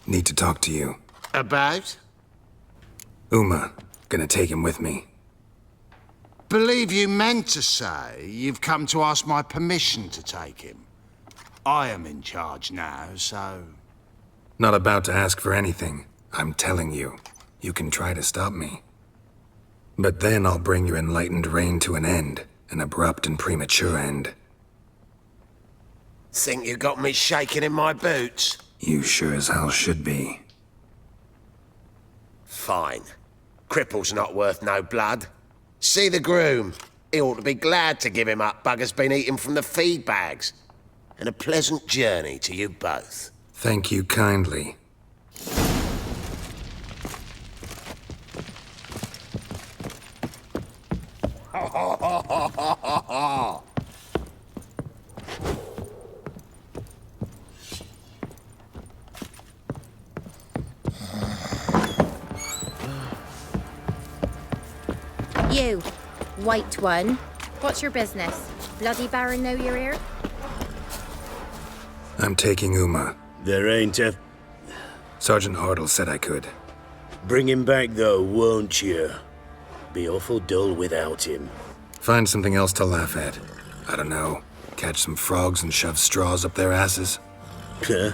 Need to talk to you. About? Uma. Gonna take him with me. Believe you meant to say you've come to ask my permission to take him. I am in charge now, so... Not about to ask for anything. I'm telling you. You can try to stop me. But then I'll bring your enlightened reign to an end. An abrupt and premature end. Think you got me shaking in my boots? You sure as hell should be. Fine. Cripple's not worth no blood. See the groom. He ought to be glad to give him up. Bugger's been eating from the feed bags. And a pleasant journey to you both. Thank you kindly. You, white one. What's your business? Bloody Baron know you're here? I'm taking Uma. There ain't a... Sergeant Hartle said I could. Bring him back though, won't you? Be awful dull without him. Find something else to laugh at. I don't know. Catch some frogs and shove straws up their asses. Huh?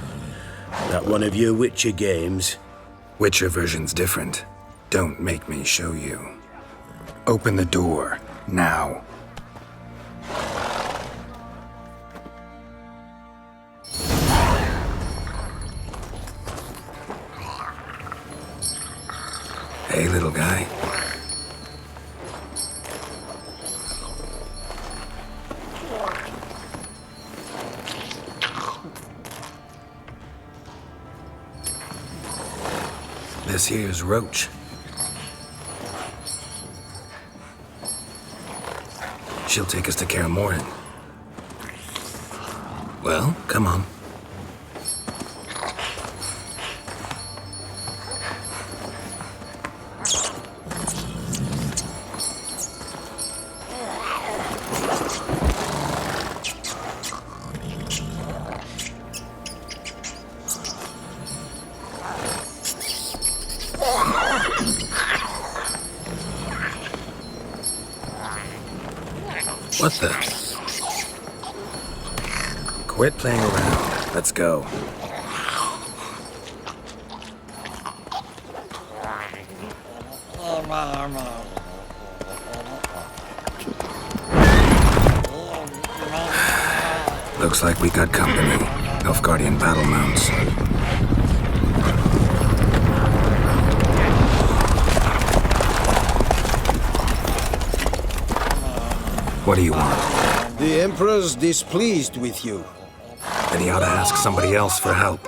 That one of your Witcher games? Witcher version's different. Don't make me show you. Open the door, now. Hey, little guy. This here's Roach. She'll take us to Kaer Morhen. Well, come on. What the? Quit playing around. Let's go. Looks like we got company. Nilfgaardian battle mounts. What do you want? The Emperor's displeased with you. Then he ought to ask somebody else for help.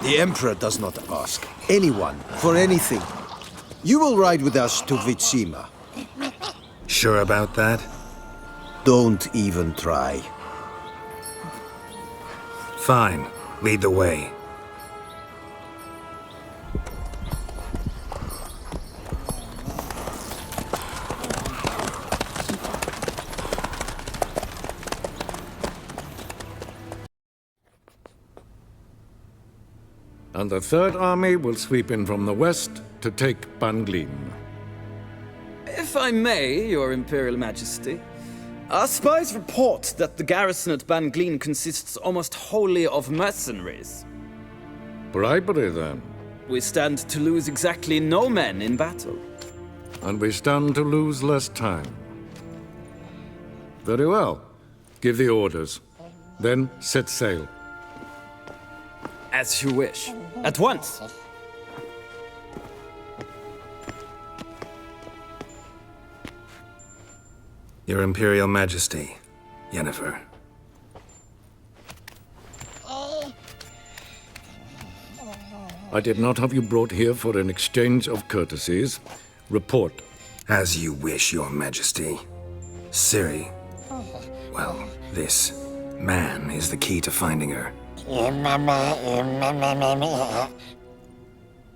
The Emperor does not ask anyone for anything. You will ride with us to Vitsima. Sure about that? Don't even try. Fine. Lead the way. And the Third Army will sweep in from the west to take Banglin. If I may, Your Imperial Majesty, our spies report that the garrison at Banglin consists almost wholly of mercenaries. Bribery, then. We stand to lose exactly no men in battle. And we stand to lose less time. Very well. Give the orders. Then set sail. As you wish. At once! Your Imperial Majesty, Yennefer. I did not have you brought here for an exchange of courtesies. Report. As you wish, Your Majesty. Ciri. Well, this man is the key to finding her.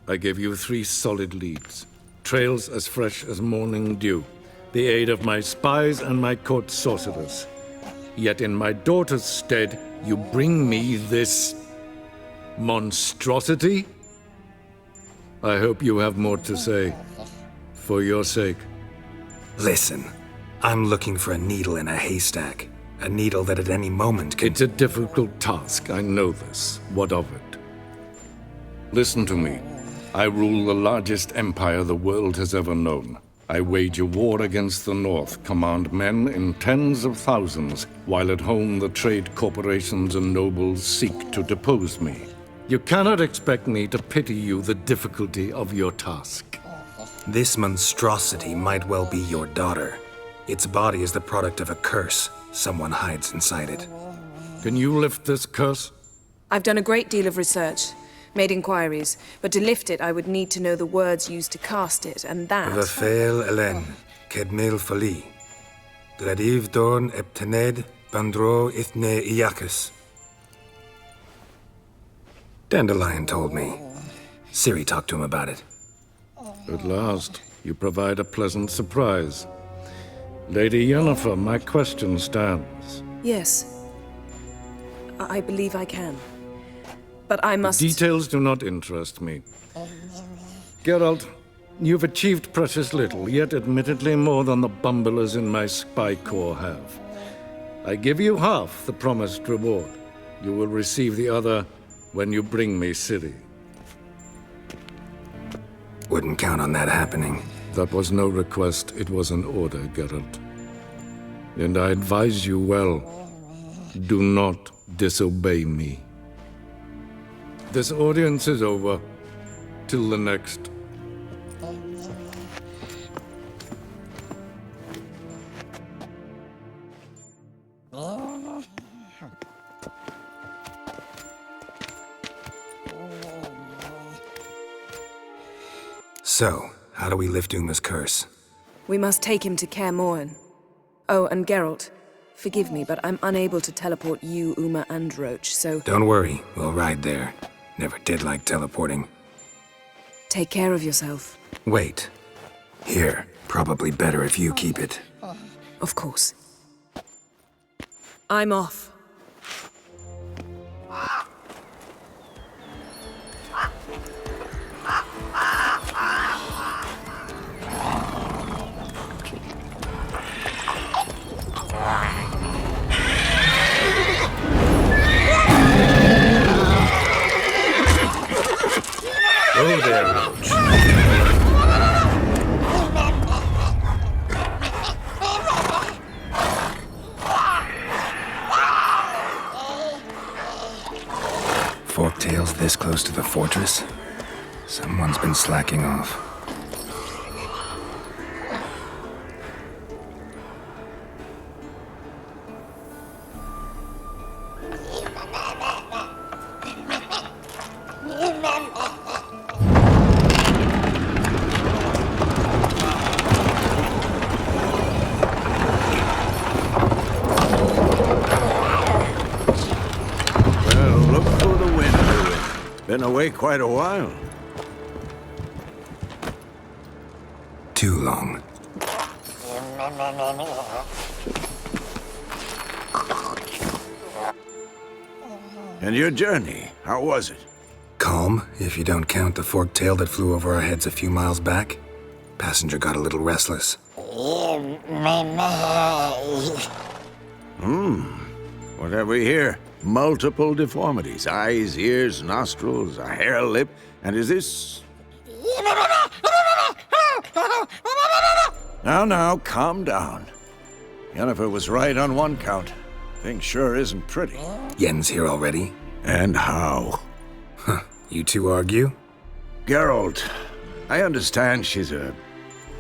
I gave you 3 solid leads. trails as fresh as morning dew, the aid of my spies and my court sorcerers. Yet in my daughter's stead, you bring me this monstrosity? I hope you have more to say, for your sake. Listen, I'm looking for a needle in a haystack. A needle that at any moment can... It's a difficult task, I know this. What of it? Listen to me. I rule the largest empire the world has ever known. I wage a war against the North, command men in tens of thousands, while at home the trade corporations and nobles seek to depose me. You cannot expect me to pity you the difficulty of your task. This monstrosity might well be your daughter. Its body is the product of a curse. Someone hides inside it. Can you lift this curse? I've done a great deal of research, made inquiries, but to lift it I would need to know the words used to cast it, and that... Vafel Elen, Kedmil Fali. Gladiv Dorn Eptened, Bandro Ithne Iacus. Dandelion told me. Ciri talked to him about it. At last, you provide a pleasant surprise. Lady Yennefer, my question stands. Yes. I believe I can. But I must... Details do not interest me. Geralt, you've achieved precious little, yet admittedly more than the bumblers in my spy corps have. I give you half the promised reward. You will receive the other when you bring me Ciri. Wouldn't count on that happening. That was no request, it was an order, Geralt. And I advise you well, do not disobey me. This audience is over. Till the next. So, how do we lift Uma's curse? We must take him to Kaer Morhen. Oh, and Geralt, forgive me, but I'm unable to teleport you, Uma, and Roach, so... Don't worry, we'll ride there. Never did like teleporting. Take care of yourself. Wait. Here, probably better if you keep it. Of course. I'm off. Oh there, Roach. Forktails this close to the fortress? Someone's been slacking off. Been away quite a while. Too long. And your journey, how was it? Calm, if you don't count the forktail that flew over our heads a few miles back. Passenger got a little restless. What have we here? Multiple deformities. Eyes, ears, nostrils, a hair lip. And is this... Now, calm down. Yennefer was right on one count. Thing sure isn't pretty. Yen's here already? And how? Huh. You two argue? Geralt, I understand she's a...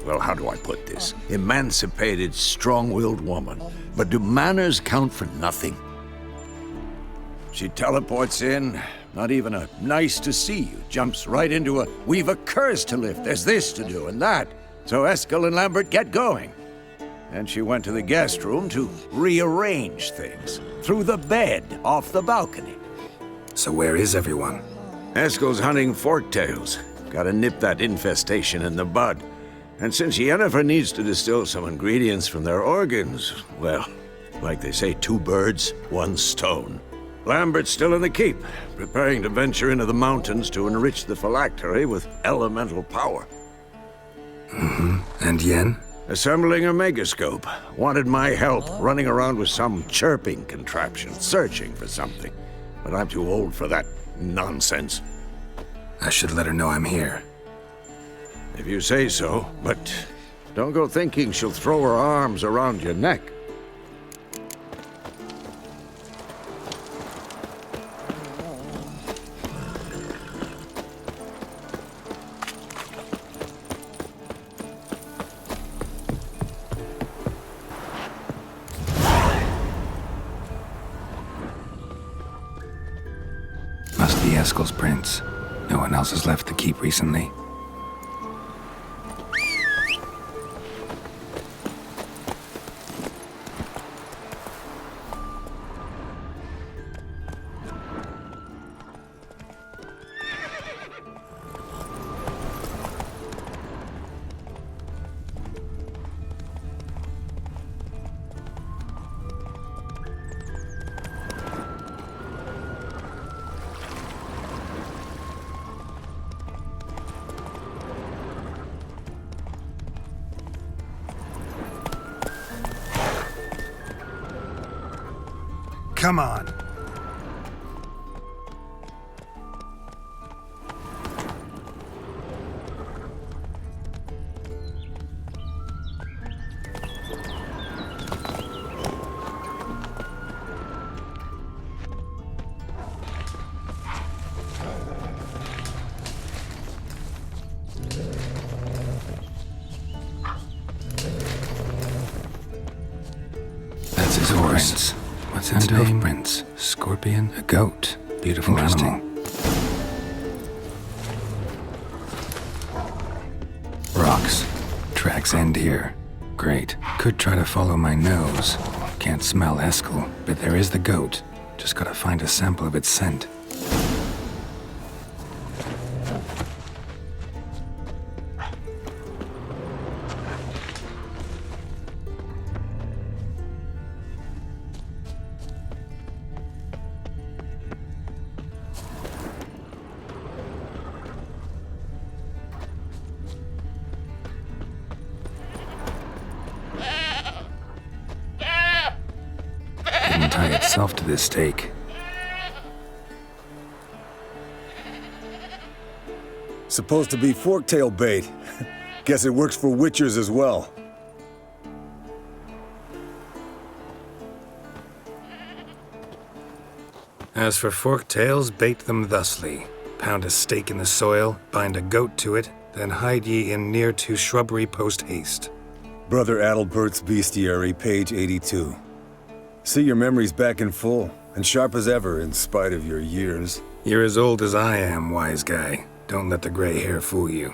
Well, how do I put this? Emancipated, strong-willed woman. But do manners count for nothing? She teleports in, not even a nice to see you, jumps right into a, we've a curse to lift, there's this to do and that. So Eskel and Lambert get going. And she went to the guest room to rearrange things. Through the bed, off the balcony. So where is everyone? Eskel's hunting forktails. Gotta nip that infestation in the bud. And since Yennefer needs to distill some ingredients from their organs, well, like they say, 2 birds, 1 stone. Lambert's still in the keep, preparing to venture into the mountains to enrich the phylactery with elemental power. And Yen? Assembling a megascope. Wanted my help running around with some chirping contraption, searching for something. But I'm too old for that nonsense. I should let her know I'm here. If you say so, but don't go thinking she'll throw her arms around your neck. Must be Eskel's prints. No one else has left the keep recently. Come on. That's his horse. What's its name? Hoofprints. Scorpion? A goat. Beautiful animal. Rocks. Tracks end here. Great. Could try to follow my nose. Can't smell Eskel, but there is the goat. Just gotta find a sample of its scent. Didn't tie itself to this stake. Supposed to be forktail bait. Guess it works for witchers as well. As for forktails, bait them thusly. Pound a stake in the soil, bind a goat to it, then hide ye in near to shrubbery post haste. Brother Adalbert's Bestiary, page 82. See your memories back in full, and sharp as ever in spite of your years. You're as old as I am, wise guy. Don't let the gray hair fool you.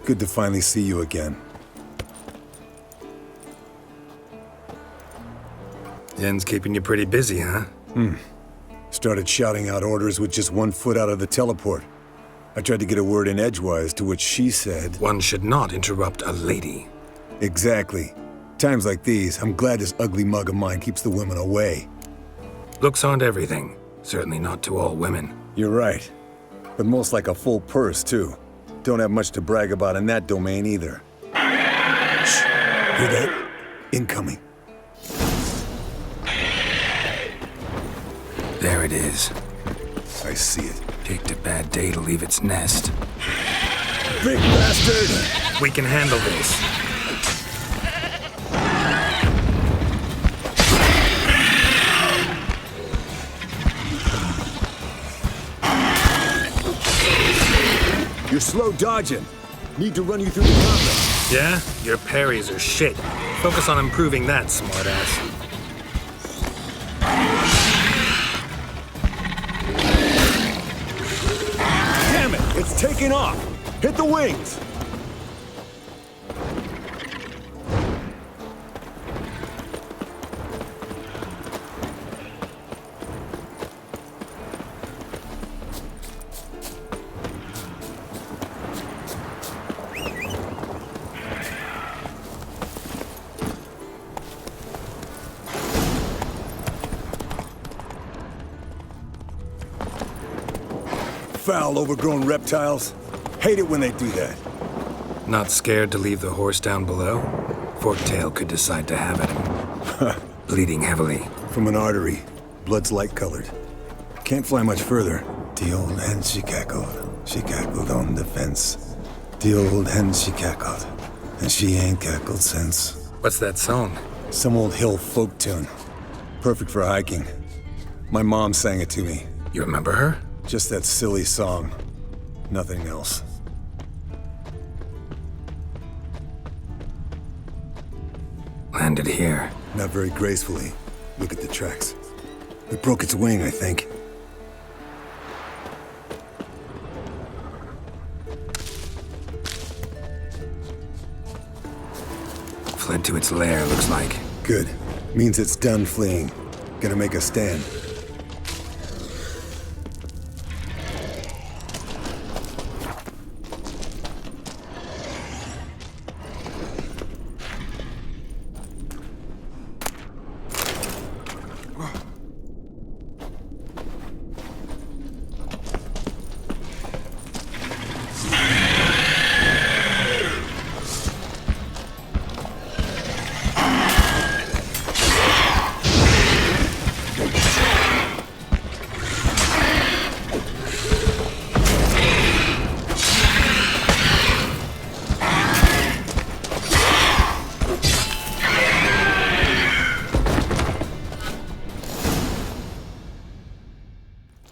Good to finally see you again. Yen's keeping you pretty busy, huh? Started shouting out orders with just 1 foot out of the teleport. I tried to get a word in edgewise, to which she said... One should not interrupt a lady. Exactly. Times like these, I'm glad this ugly mug of mine keeps the women away. Looks aren't everything. Certainly not to all women. You're right. But most like a full purse, too. Don't have much to brag about in that domain, either. Shh. Hear that? Incoming. There it is. I see it. Picked a bad day to leave its nest. Big bastard! We can handle this. You're slow dodging. Need to run you through the combat. Yeah? Your parries are shit. Focus on improving that, smartass. Damn it! It's taking off! Hit the wings! foul, overgrown reptiles. Hate it when they do that. Not scared to leave the horse down below? Forktail could decide to have at him. Bleeding heavily. From an artery. Blood's light-colored. Can't fly much further. The old hen, she cackled on the fence. The old hen, she cackled, and she ain't cackled since. What's that song? Some old hill folk tune. Perfect for hiking. My mom sang it to me. You remember her? Just that silly song. Nothing else. Landed here. Not very gracefully. Look at the tracks. It broke its wing, I think. Fled to its lair, looks like. Good. Means it's done fleeing. Gonna make a stand.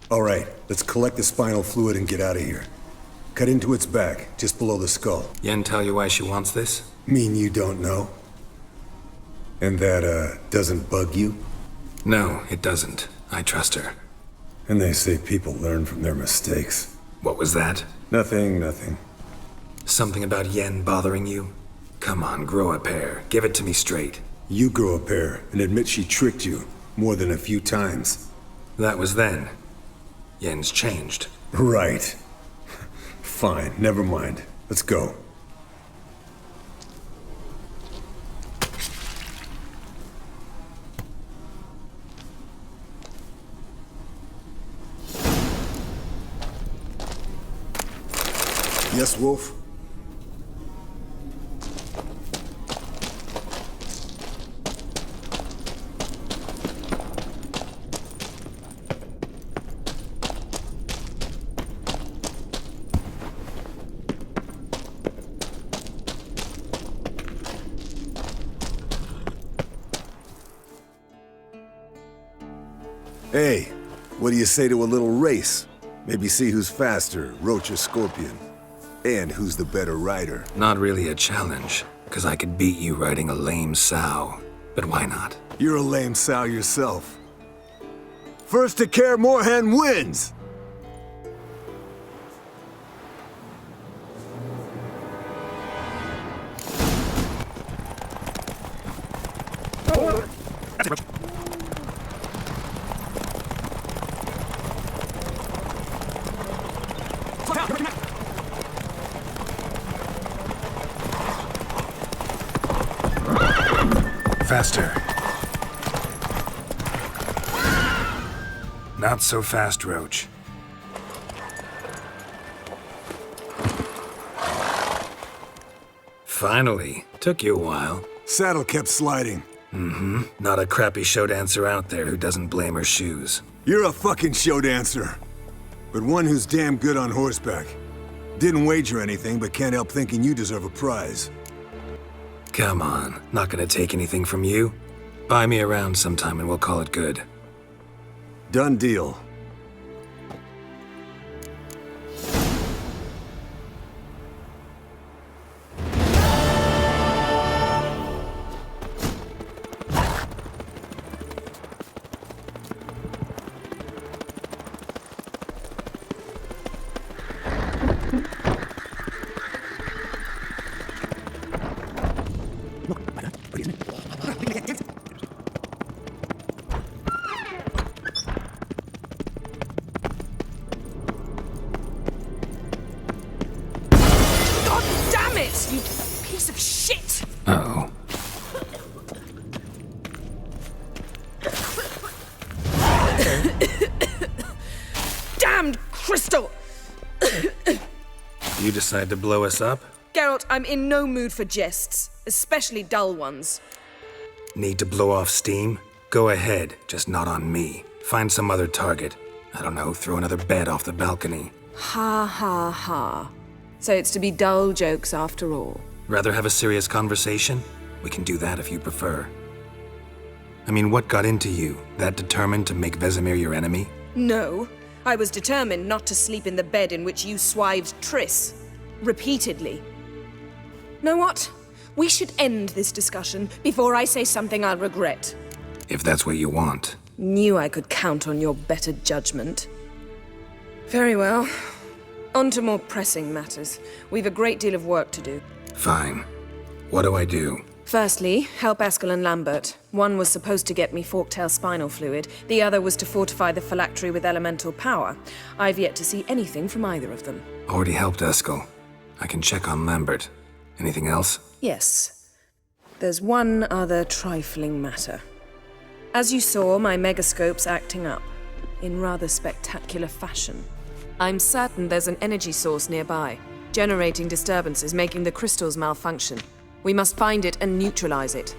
All right, let's collect the spinal fluid and get out of here. Cut into its back, just below the skull. Yen tell you why she wants this? Mean you don't know? And that, doesn't bug you? No, it doesn't. I trust her. And they say people learn from their mistakes. What was that? Nothing. Something about Yen bothering you? Come on, grow a pair. Give it to me straight. You grow a pair and admit she tricked you more than a few times. That was then. Yen's changed. Right. Fine, never mind. Let's go. Yes, Wolf? Hey, what do you say to a little race? Maybe see who's faster, Roach or Scorpion. And who's the better rider. Not really a challenge, because I could beat you riding a lame sow. But why not? You're a lame sow yourself. First to Kaer Morhen wins! Faster. Not so fast, Roach. Finally. Took you a while. Saddle kept sliding. Mm-hmm. Not a crappy show dancer out there who doesn't blame her shoes. You're a fucking show dancer. But one who's damn good on horseback. Didn't wager anything, but can't help thinking you deserve a prize. Come on, not gonna take anything from you. Buy me around sometime and we'll call it good. Done deal. decide to blow us up? Geralt, I'm in no mood for jests, especially dull ones. Need to blow off steam? Go ahead, just not on me. Find some other target. I don't know, throw another bed off the balcony. Ha ha ha. So it's to be dull jokes after all. Rather have a serious conversation? We can do that if you prefer. I mean, what got into you? That determined to make Vesemir your enemy? No, I was determined not to sleep in the bed in which you swived Triss. Repeatedly. Know what? We should end this discussion before I say something I'll regret. If that's what you want. Knew I could count on your better judgment. Very well. On to more pressing matters. We've a great deal of work to do. Fine. What do I do? Firstly, help Eskel and Lambert. One was supposed to get me forktail spinal fluid. The other was to fortify the phylactery with elemental power. I've yet to see anything from either of them. Already helped Eskel. I can check on Lambert. Anything else? Yes. There's one other trifling matter. As you saw, my megascope's acting up. In rather spectacular fashion. I'm certain there's an energy source nearby, generating disturbances, making the crystals malfunction. We must find it and neutralize it.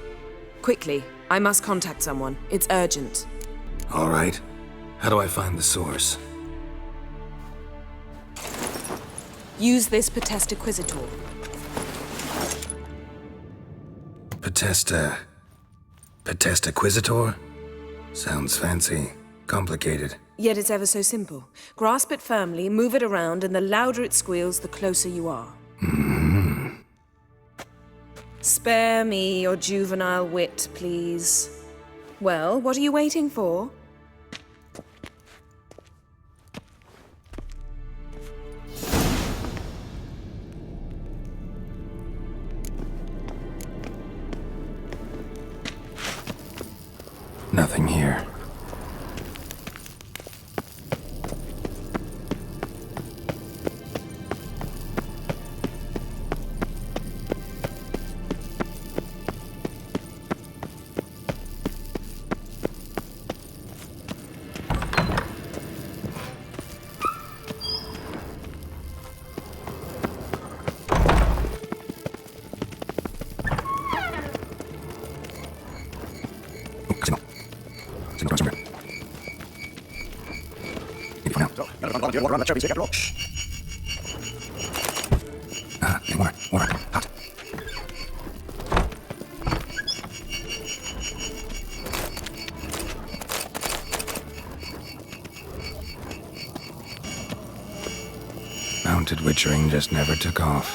Quickly, I must contact someone. It's urgent. All right. How do I find the source? Use this Potestaquisitor. Potestaquisitor? Sounds fancy. Complicated. Yet it's ever so simple. Grasp it firmly, move it around, and the louder it squeals, the closer you are. Spare me your juvenile wit, please. Well, what are you waiting for? Nothing here. More. Hot. Mounted witchering just never took off.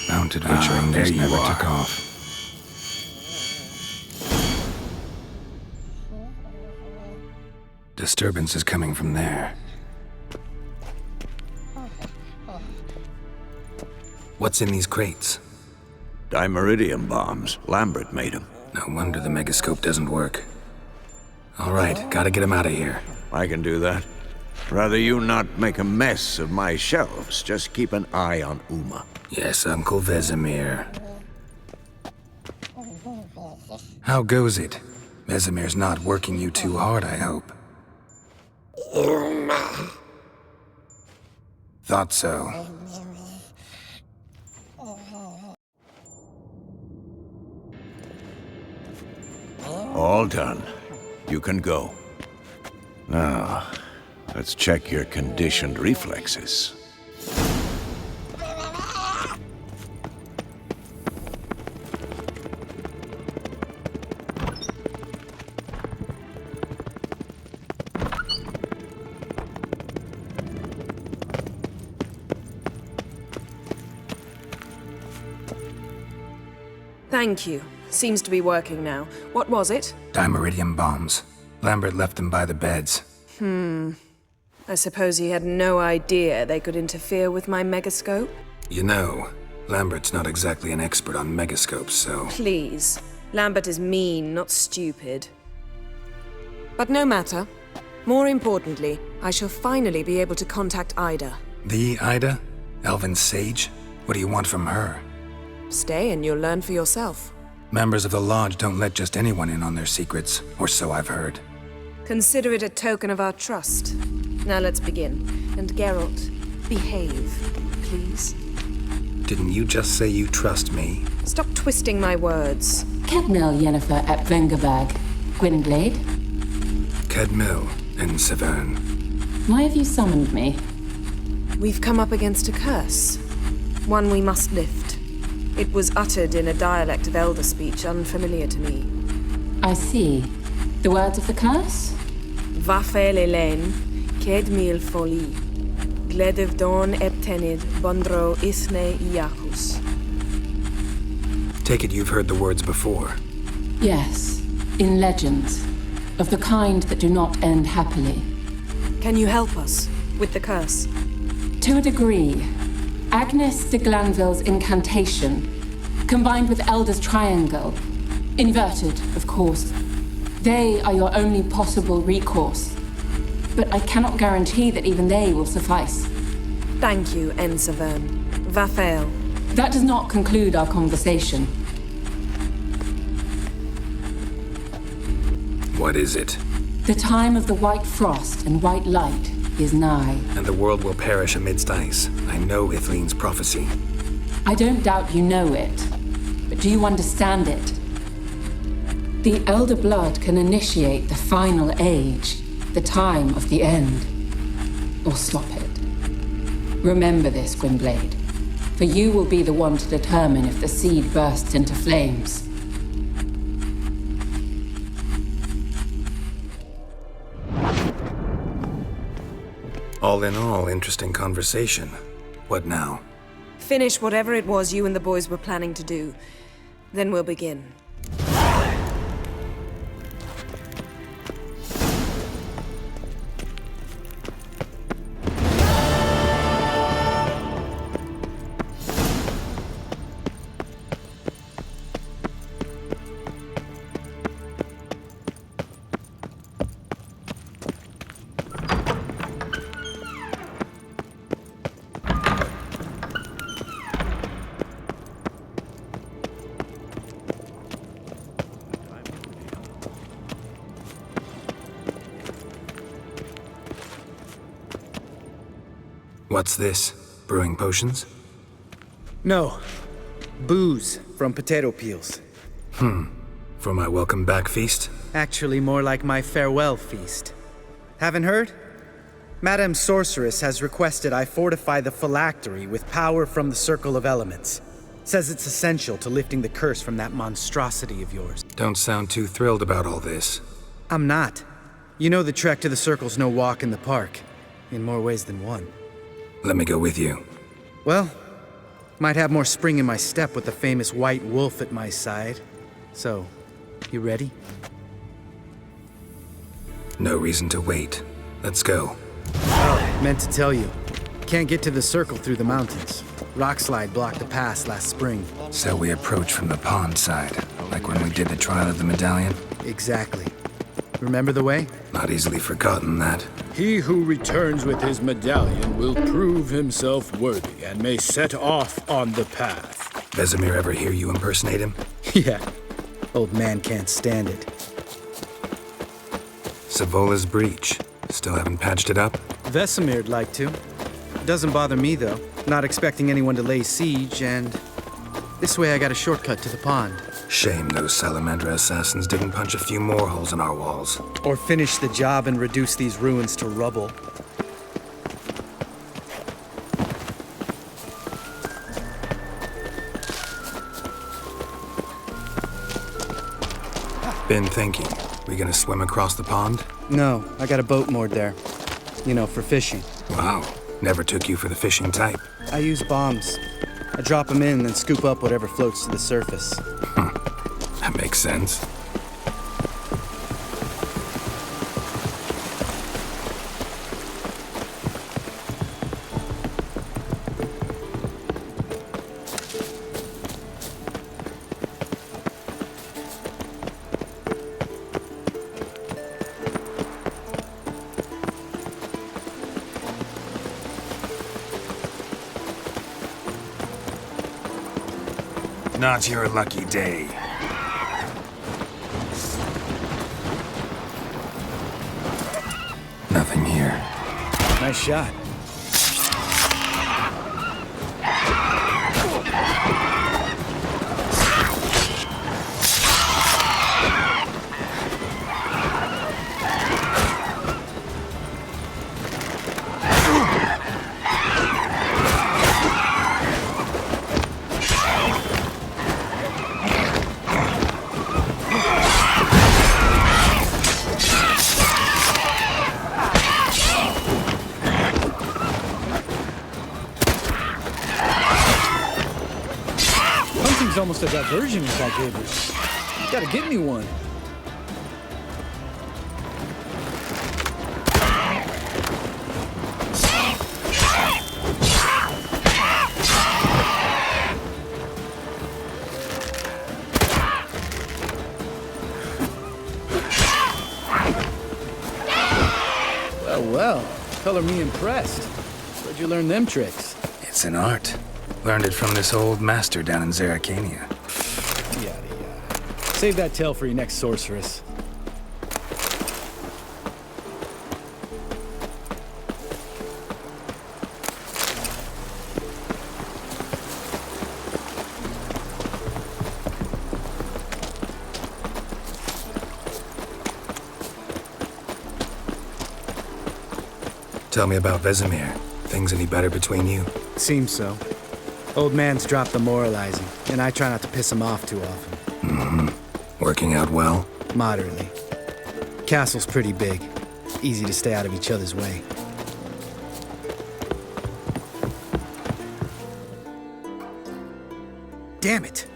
Mounted witchering just never took off. Disturbance is coming from there. What's in these crates? Dimeridium bombs. Lambert made them. No wonder the megascope doesn't work. All right, gotta get him out of here. I can do that. Rather you not make a mess of my shelves. Just keep an eye on Uma. Yes, Uncle Vesemir. How goes it? Vesemir's not working you too hard, I hope. Thought so. All done. You can go. Now, let's check your conditioned reflexes. Thank you. Seems to be working now. What was it? Dimeridium bombs. Lambert left them by the beds. I suppose he had no idea they could interfere with my megascope? You know, Lambert's not exactly an expert on megascopes, so... Please. Lambert is mean, not stupid. But no matter. More importantly, I shall finally be able to contact Ida. The Ida? Elven's sage? What do you want from her? Stay and you'll learn for yourself. Members of the Lodge don't let just anyone in on their secrets, or so I've heard. Consider it a token of our trust. Now let's begin. And Geralt, behave, please. Didn't you just say you trust me? Stop twisting my words. Kedmil Yennefer at Vengerberg. Gwynblade? Kedmil and Severn. Why have you summoned me? We've come up against a curse. One we must lift. It was uttered in a dialect of Elder speech unfamiliar to me. I see. The words of the curse? Vafel Elaine, Kedmil Foli. Gledev Don Eptenid, Bondro Ithne Iacus. Take it you've heard the words before. Yes, in legends. Of the kind that do not end happily. Can you help us with the curse? To a degree. Agnes de Glanville's incantation, combined with Elder's triangle, inverted, of course. They are your only possible recourse. But I cannot guarantee that even they will suffice. Thank you, Severn. Vafel. That does not conclude our conversation. What is it? The time of the white frost and white light is nigh. And the world will perish amidst ice. I know Ithleen's prophecy. I don't doubt you know it, but do you understand it? The Elder Blood can initiate the final age, the time of the end, or stop it. Remember this, Gwynblade, for you will be the one to determine if the seed bursts into flames. All in all, interesting conversation. What now? Finish whatever it was you and the boys were planning to do. Then we'll begin. What's this? Brewing potions? No. Booze from potato peels. For my welcome back feast? Actually, more like my farewell feast. Haven't heard? Madame Sorceress has requested I fortify the phylactery with power from the Circle of Elements. Says it's essential to lifting the curse from that monstrosity of yours. Don't sound too thrilled about all this. I'm not. You know the trek to the Circle's no walk in the park. In more ways than one. Let me go with you. Well, might have more spring in my step with the famous White Wolf at my side. So, you ready? No reason to wait. Let's go. Oh, meant to tell you. Can't get to the Circle through the mountains. Rockslide blocked the pass last spring. So we approach from the pond side, like when we did the trial of the medallion? Exactly. Remember the way? Not easily forgotten, that. He who returns with his medallion will prove himself worthy and may set off on the path. Vesemir ever hear you impersonate him? Yeah. Old man can't stand it. Savola's breach. Still haven't patched it up? Vesemir'd like to. Doesn't bother me, though. Not expecting anyone to lay siege, and this way I got a shortcut to the pond. Shame those Salamander assassins didn't punch a few more holes in our walls. Or finish the job and reduce these ruins to rubble. Been thinking. We gonna swim across the pond? No, I got a boat moored there. You know, for fishing. Wow. Never took you for the fishing type. I use bombs. I drop them in and then scoop up whatever floats to the surface. That makes sense. Not your lucky day. Nothing here. nice shot. Hunting's almost a diversion with that gator. You gotta get me one. Well, color me impressed. Where'd you learn them tricks? It's an art. Learned it from this old master down in Zeracania. Yada yada. Save that tale for your next sorceress. Tell me about Vesemir. Things any better between you? Seems so. Old man's dropped the moralizing, and I try not to piss him off too often. Working out well? Moderately. Castle's pretty big. Easy to stay out of each other's way. Damn it!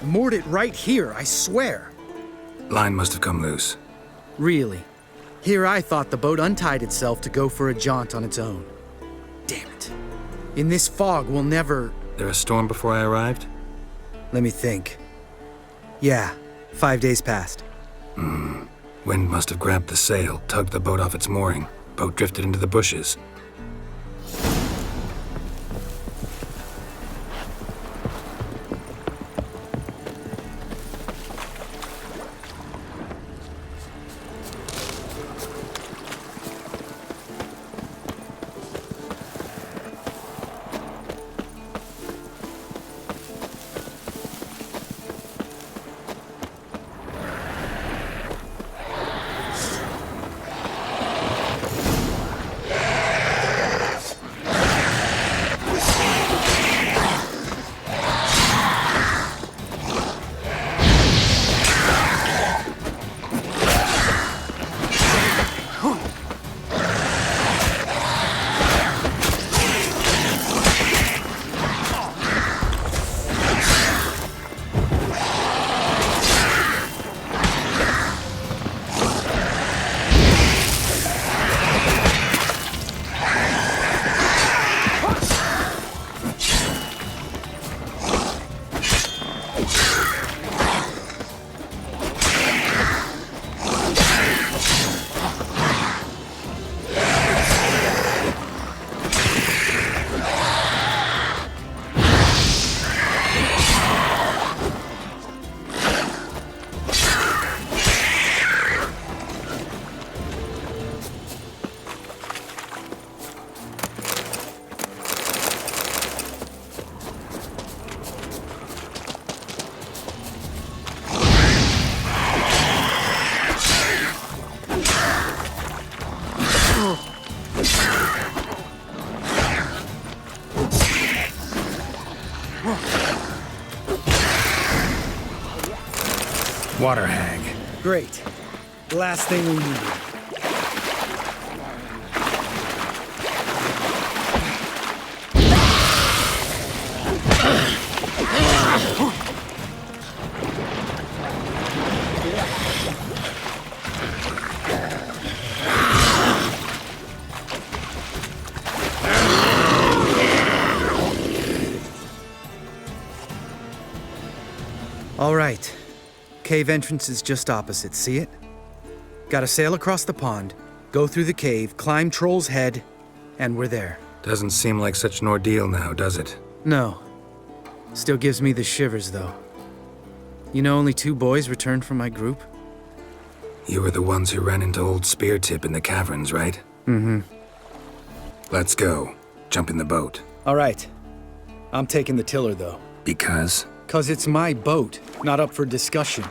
I moored it right here, I swear! Line must have come loose. Really? Here I thought the boat untied itself to go for a jaunt on its own. Damn it. In this fog, we'll never... There a storm before I arrived? Let me think. Yeah, 5 days passed. Wind must have grabbed the sail, tugged the boat off its mooring. Boat drifted into the bushes. Water hag. Great. Last thing we needed. All right. Cave entrance is just opposite, see it? Gotta sail across the pond, go through the cave, climb Troll's Head, and we're there. Doesn't seem like such an ordeal now, does it? No. Still gives me the shivers, though. You know only 2 boys returned from my group? You were the ones who ran into old Spear Tip in the caverns, right? Mm-hmm. Let's go. Jump in the boat. All right. I'm taking the tiller, though. Because? 'Cause it's my boat, not up for discussion.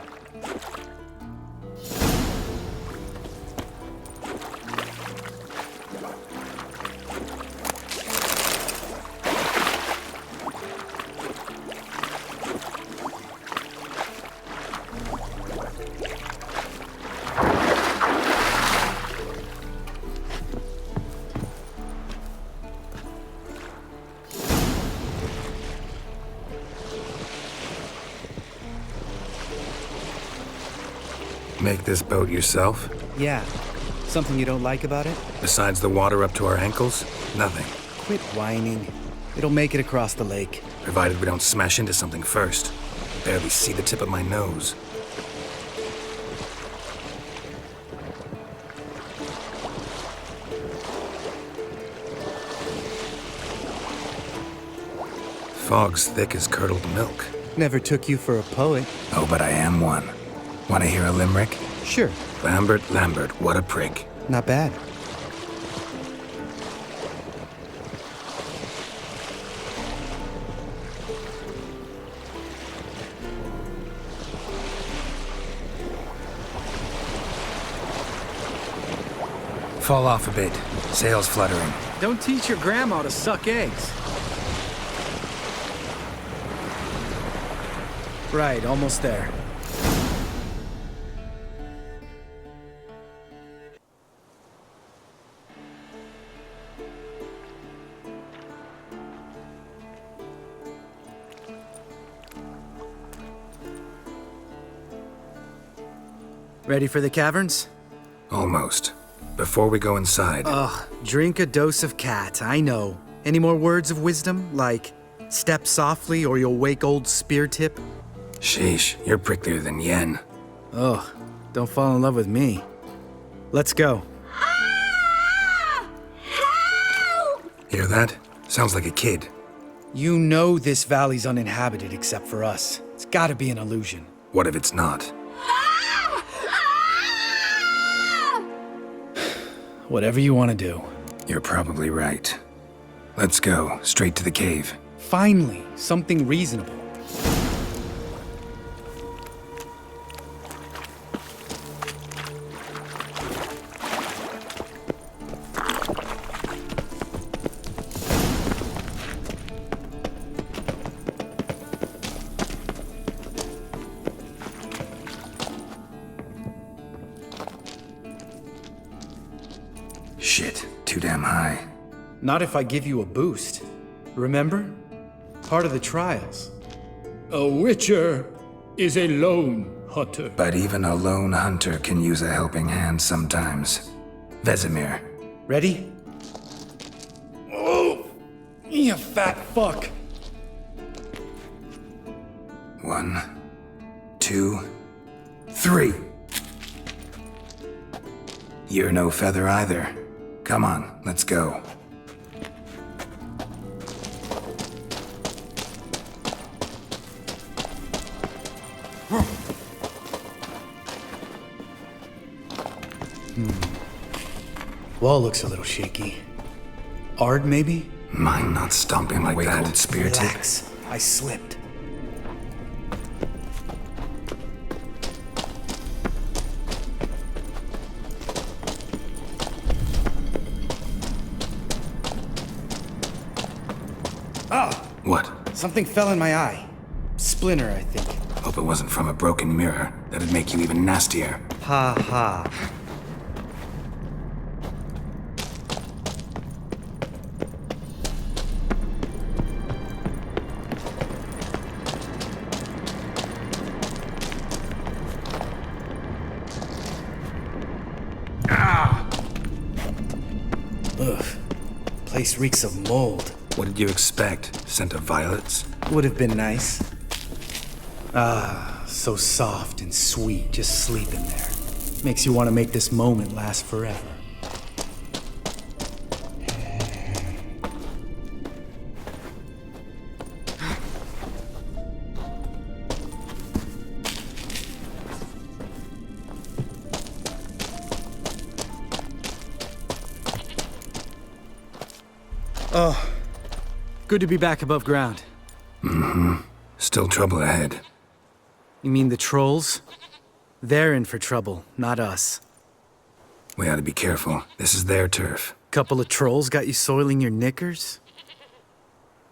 Make this boat yourself? Yeah. Something you don't like about it? Besides the water up to our ankles? Nothing. Quit whining. It'll make it across the lake. Provided we don't smash into something first. I barely see the tip of my nose. Fog's thick as curdled milk. Never took you for a poet. Oh, but I am one. Want to hear a limerick? Sure. Lambert, what a prig. Not bad. Fall off a bit. Sails fluttering. Don't teach your grandma to suck eggs. Right, almost there. Ready for the caverns? Almost. Before we go inside... Ugh, drink a dose of cat, I know. Any more words of wisdom, like step softly or you'll wake old spear tip? Sheesh, you're pricklier than Yen. Ugh, don't fall in love with me. Let's go. Hear that? Sounds like a kid. You know this valley's uninhabited except for us. It's gotta be an illusion. What if it's not? Whatever you want to do. You're probably right. Let's go, straight to the cave. Finally, something reasonable. Shit, too damn high. Not if I give you a boost. Remember? Part of the trials. A witcher is a lone hunter. But even a lone hunter can use a helping hand sometimes. Vesemir. Ready? Oh! You fat fuck! 1, 2, 3. You're no feather either. Come on, let's go. Wall looks a little shaky. Ard, maybe? Mine not stomping like that. Old spear tip. Relax. I slipped. What? Something fell in my eye. Splinter, I think. Hope it wasn't from a broken mirror. That'd make you even nastier. Ha ha. Ugh. Place reeks of mold. What did you expect? Scent of violets? Would have been nice. Ah, so soft and sweet, just sleeping there. Makes you want to make this moment last forever. Oh, good to be back above ground. Still trouble ahead. You mean the trolls? They're in for trouble, not us. We ought to be careful. This is their turf. Couple of trolls got you soiling your knickers?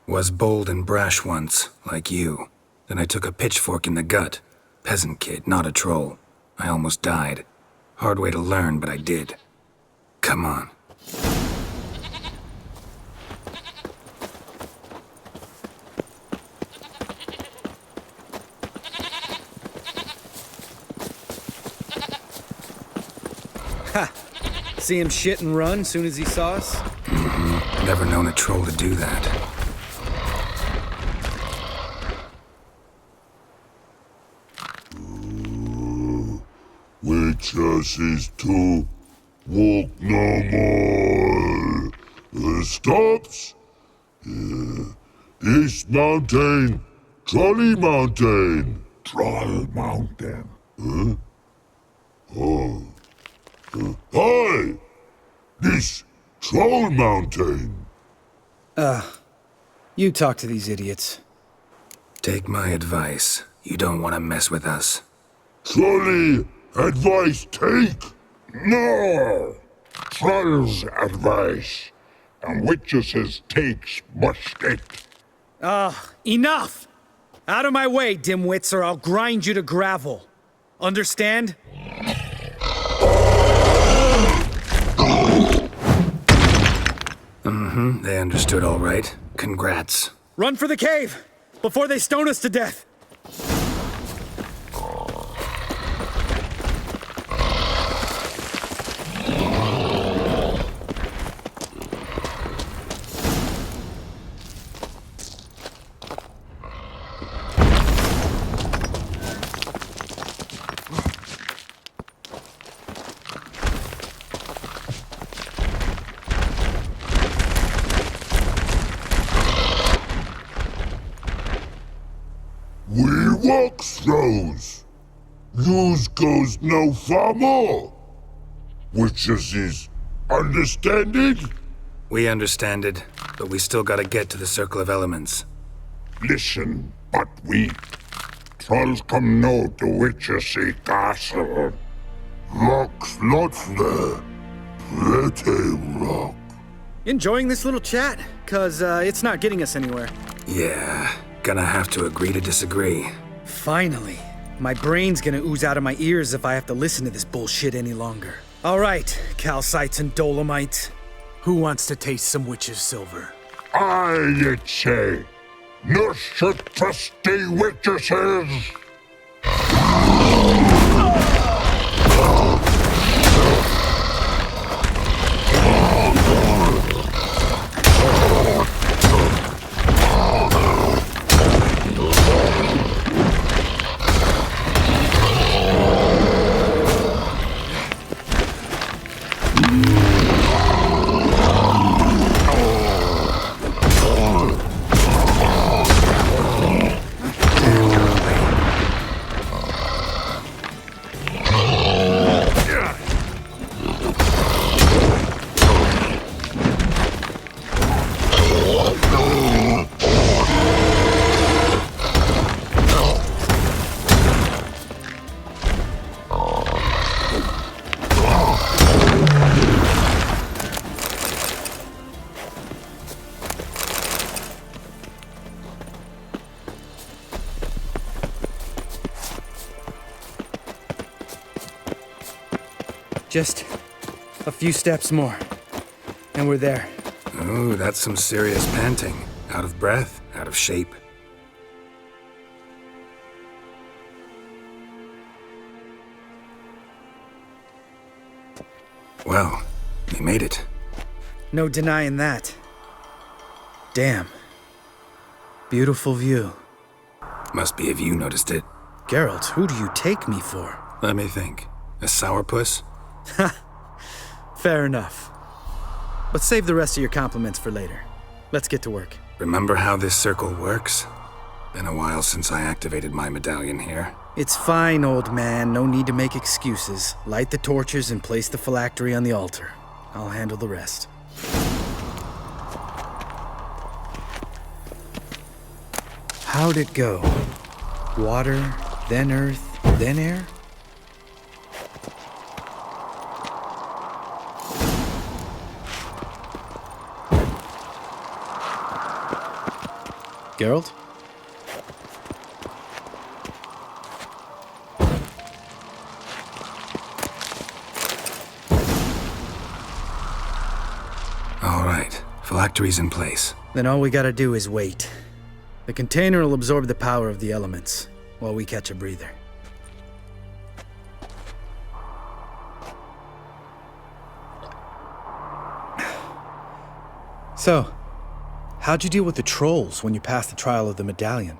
Was bold and brash once, like you. Then I took a pitchfork in the gut. Peasant kid, not a troll. I almost died. Hard way to learn, but I did. Come on. Ha! See him shit and run soon as he saw us? Never known a troll to do that. Witches is to walk no more. Stops. East Mountain, Trolley Mountain. Troll Mountain. Huh? Oh. Hi! This Troll Mountain. You talk to these idiots. Take my advice. You don't want to mess with us. Trolley advice take? No! Troll's advice. And witches' takes must it. Enough! Out of my way, dimwits, or I'll grind you to gravel. Understand? They understood all right. Congrats. Run for the cave! Before they stone us to death! We walk throws. Yous goes no far more. Witches is understanding? We understand it, but we still gotta get to the Circle of Elements. Listen, but we trolls come no to Witches castle. Rocks lots there. Pretty rock. Enjoying this little chat? 'Cause it's not getting us anywhere. Yeah, gonna have to agree to disagree. Finally. My brain's gonna ooze out of my ears if I have to listen to this bullshit any longer. All right, calcites and dolomites. Who wants to taste some witch's silver? I'd say. No should trusty witches. Just a few steps more, and we're there. Ooh, that's some serious panting. Out of breath, out of shape. Well, we made it. No denying that. Damn. Beautiful view. Must be if you noticed it. Geralt, who do you take me for? Let me think. A sourpuss? Fair enough. But save the rest of your compliments for later. Let's get to work. Remember how this circle works? Been a while since I activated my medallion here. It's fine, old man. No need to make excuses. Light the torches and place the phylactery on the altar. I'll handle the rest. How'd it go? Water, then earth, then air? Geralt? All right, phylactery's in place. Then all we gotta do is wait. The container will absorb the power of the elements, while we catch a breather. So, how'd you deal with the trolls when you passed the trial of the medallion?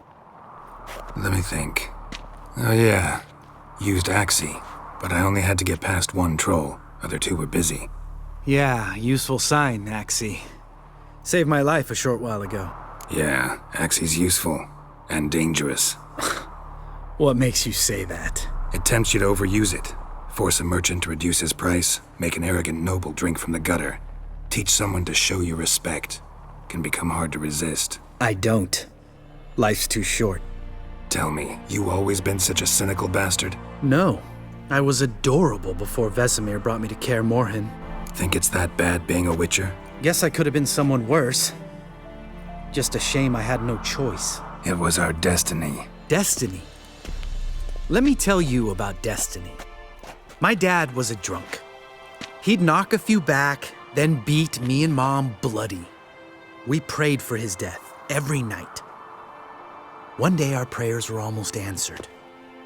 Let me think. Oh yeah, used Axie, but I only had to get past one troll. Other two were busy. Yeah, useful sign, Axie. Saved my life a short while ago. Yeah, Axie's useful. And dangerous. What makes you say that? It tempts you to overuse it. Force a merchant to reduce his price, make an arrogant noble drink from the gutter. Teach someone to show you respect. Can become hard to resist. I don't. Life's too short. Tell me, you always been such a cynical bastard? No. I was adorable before Vesemir brought me to Kaer Morhen. Think it's that bad being a witcher? Guess I could have been someone worse. Just a shame I had no choice. It was our destiny. Destiny? Let me tell you about destiny. My dad was a drunk. He'd knock a few back, then beat me and Mom bloody. We prayed for his death every night. One day our prayers were almost answered.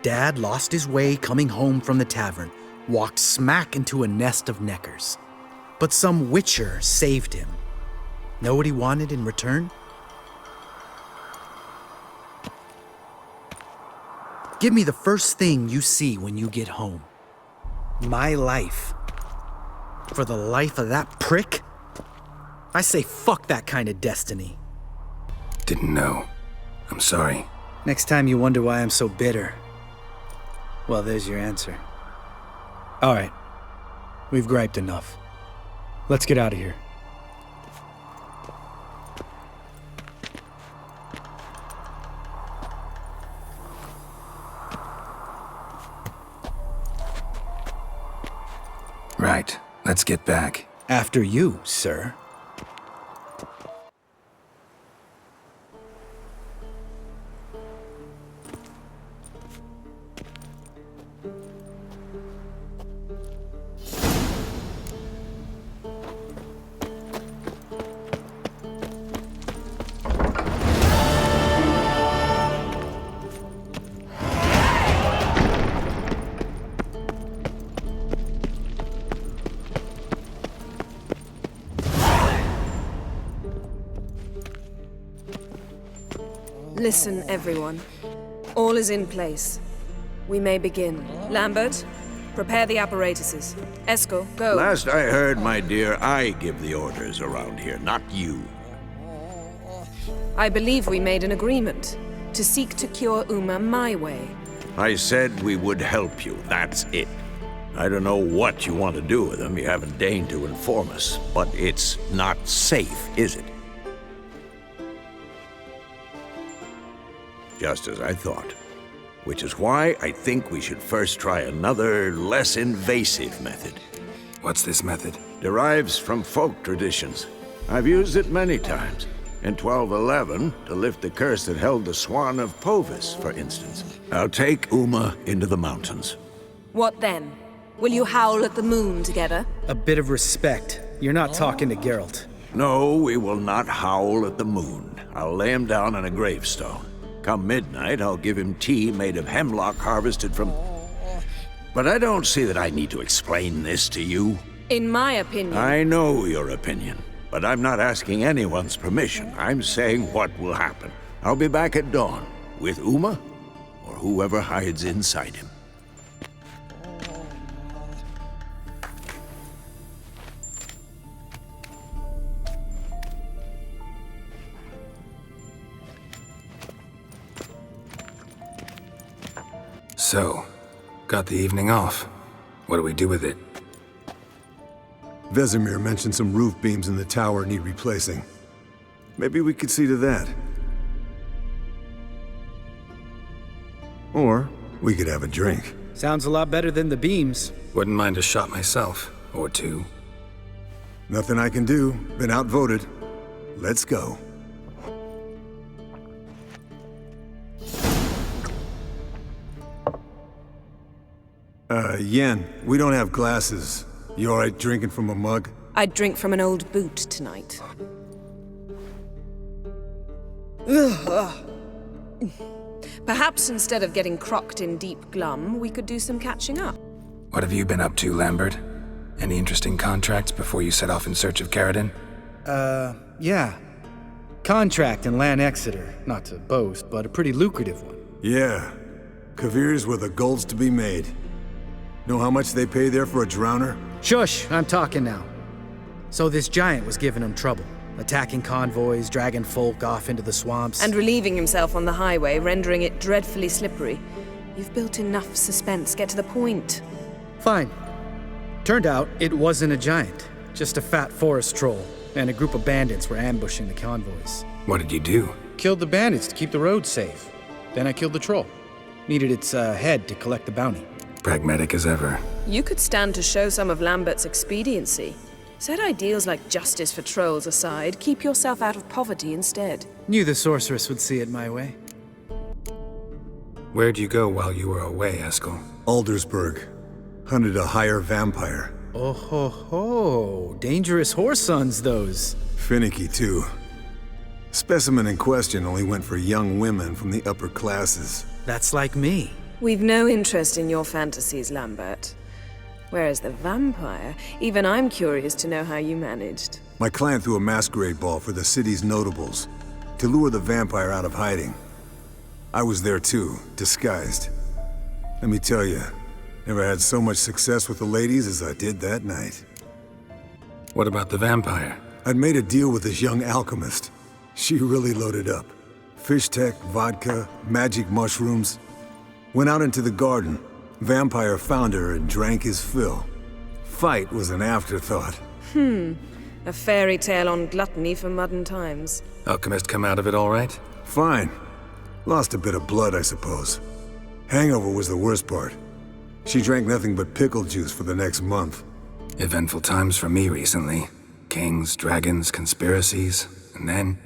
Dad lost his way coming home from the tavern, walked smack into a nest of neckers. But some witcher saved him. Know what he wanted in return? Give me the first thing you see when you get home. My life. For the life of that prick? I say fuck that kind of destiny. Didn't know. I'm sorry. Next time you wonder why I'm so bitter, well, there's your answer. All right. We've griped enough. Let's get out of here. Right. Let's get back. After you, sir. Listen, everyone. All is in place. We may begin. Lambert, prepare the apparatuses. Esco, go. Last I heard, my dear, I give the orders around here, not you. I believe we made an agreement to seek to cure Uma my way. I said we would help you, that's it. I don't know what you want to do with them, you haven't deigned to inform us, but it's not safe, is it? Just as I thought. Which is why I think we should first try another, less invasive method. What's this method? Derives from folk traditions. I've used it many times. In 1211, to lift the curse that held the Swan of Povis, for instance. I'll take Uma into the mountains. What then? Will you howl at the moon together? A bit of respect. You're not talking to Geralt. No, we will not howl at the moon. I'll lay him down on a gravestone. Come midnight, I'll give him tea made of hemlock harvested from... But I don't see that I need to explain this to you. In my opinion... I know your opinion, but I'm not asking anyone's permission. I'm saying what will happen. I'll be back at dawn, with Uma, or whoever hides inside him. So, got the evening off. What do we do with it? Vesemir mentioned some roof beams in the tower need replacing. Maybe we could see to that. Or we could have a drink. Sounds a lot better than the beams. Wouldn't mind a shot myself, or two. Nothing I can do. Been outvoted. Let's go. Yen, we don't have glasses. You alright drinking from a mug? I'd drink from an old boot tonight. Perhaps instead of getting crocked in deep glum, we could do some catching up. What have you been up to, Lambert? Any interesting contracts before you set off in search of Caradon? Yeah. Contract in Lan Exeter. Not to boast, but a pretty lucrative one. Yeah. Kavir's where the gold's to be made. Know how much they pay there for a drowner? Shush, I'm talking now. So this giant was giving him trouble. Attacking convoys, dragging folk off into the swamps. And relieving himself on the highway, rendering it dreadfully slippery. You've built enough suspense. Get to the point. Fine. Turned out it wasn't a giant. Just a fat forest troll. And a group of bandits were ambushing the convoys. What did you do? Killed the bandits to keep the roads safe. Then I killed the troll. Needed its head to collect the bounty. Pragmatic as ever. You could stand to show some of Lambert's expediency. Set ideals like justice for trolls aside, keep yourself out of poverty instead. Knew the sorceress would see it my way. Where'd you go while you were away, Eskel? Aldersburg. Hunted a higher vampire. Oh ho ho. Dangerous horse sons, those. Finicky, too. Specimen in question only went for young women from the upper classes. That's like me. We've no interest in your fantasies, Lambert. Whereas the vampire, even I'm curious to know how you managed. My clan threw a masquerade ball for the city's notables, to lure the vampire out of hiding. I was there too, disguised. Let me tell you, never had so much success with the ladies as I did that night. What about the vampire? I'd made a deal with this young alchemist. She really loaded up. Fish tech, vodka, magic mushrooms. Went out into the garden. Vampire found her and drank his fill. Fight was an afterthought. A fairy tale on gluttony for modern times. Alchemist come out of it all right? Fine. Lost a bit of blood, I suppose. Hangover was the worst part. She drank nothing but pickle juice for the next month. Eventful times for me recently. Kings, dragons, conspiracies, and then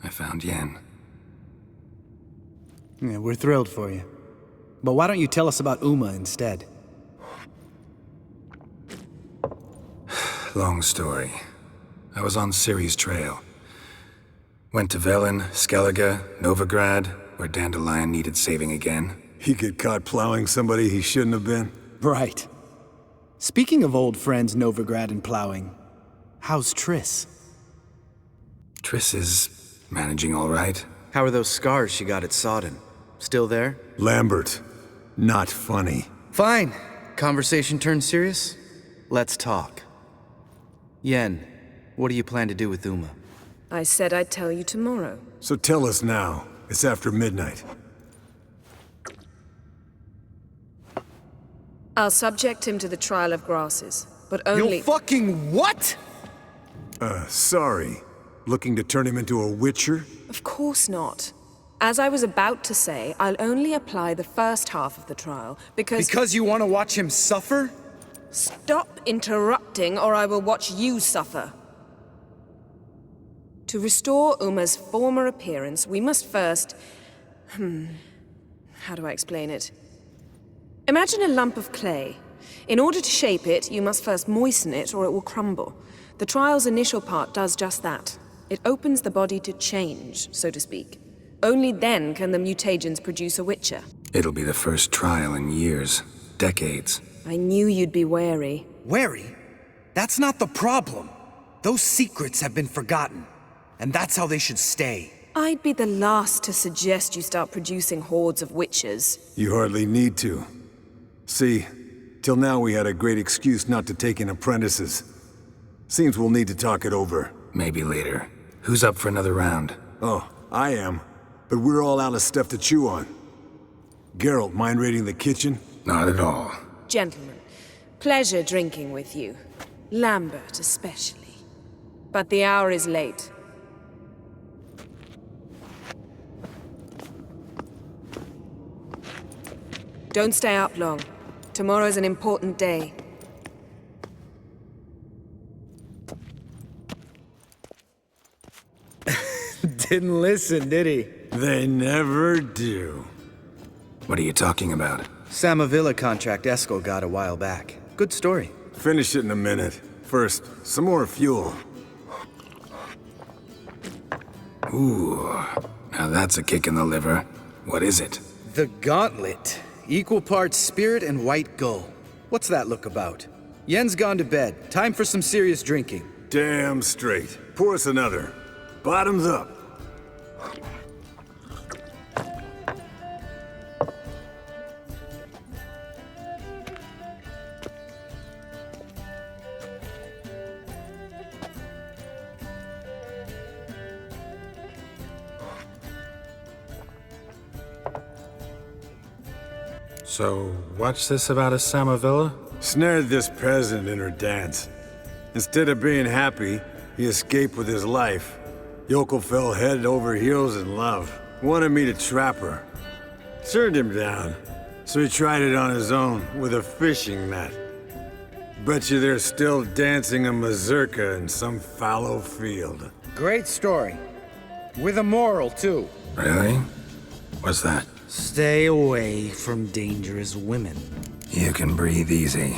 I found Yen. Yeah, we're thrilled for you. But why don't you tell us about Uma instead? Long story. I was on Ciri's trail. Went to Velen, Skellige, Novigrad, where Dandelion needed saving again. He get caught plowing somebody he shouldn't have been? Right. Speaking of old friends Novigrad and plowing, how's Triss? Triss is managing all right. How are those scars she got at Sodden? Still there? Lambert. Not funny. Fine. Conversation turned serious? Let's talk. Yen, what do you plan to do with Uma? I said I'd tell you tomorrow. So tell us now. It's after midnight. I'll subject him to the trial of grasses, but only— You fucking what?! Sorry. Looking to turn him into a witcher? Of course not. As I was about to say, I'll only apply the first half of the trial, because— Because you want to watch him suffer? Stop interrupting, or I will watch you suffer. To restore Uma's former appearance, we must first— how do I explain it? Imagine a lump of clay. In order to shape it, you must first moisten it, or it will crumble. The trial's initial part does just that. It opens the body to change, so to speak. Only then can the mutagens produce a witcher. It'll be the first trial in years, decades. I knew you'd be wary. Wary? That's not the problem. Those secrets have been forgotten, and that's how they should stay. I'd be the last to suggest you start producing hordes of witches. You hardly need to. See, till now we had a great excuse not to take in apprentices. Seems we'll need to talk it over. Maybe later. Who's up for another round? Oh, I am. But we're all out of stuff to chew on. Geralt, mind raiding the kitchen? Not at all. Gentlemen, pleasure drinking with you. Lambert especially. But the hour is late. Don't stay up long. Tomorrow's an important day. Didn't listen, did he? They never do. What are you talking about? Samavilla contract Eskel got a while back. Good story. Finish it in a minute. First, some more fuel. Ooh, now that's a kick in the liver. What is it? The Gauntlet. Equal parts spirit and white gull. What's that look about? Yen's gone to bed. Time for some serious drinking. Damn straight. Pour us another. Bottoms up. So, what's this about a Samavilla? Snared this peasant in her dance. Instead of being happy, he escaped with his life. Yokel fell head over heels in love. Wanted me to trap her. Turned him down. So he tried it on his own with a fishing net. Bet you they're still dancing a mazurka in some fallow field. Great story. With a moral, too. Really? What's that? Stay away from dangerous women. You can breathe easy.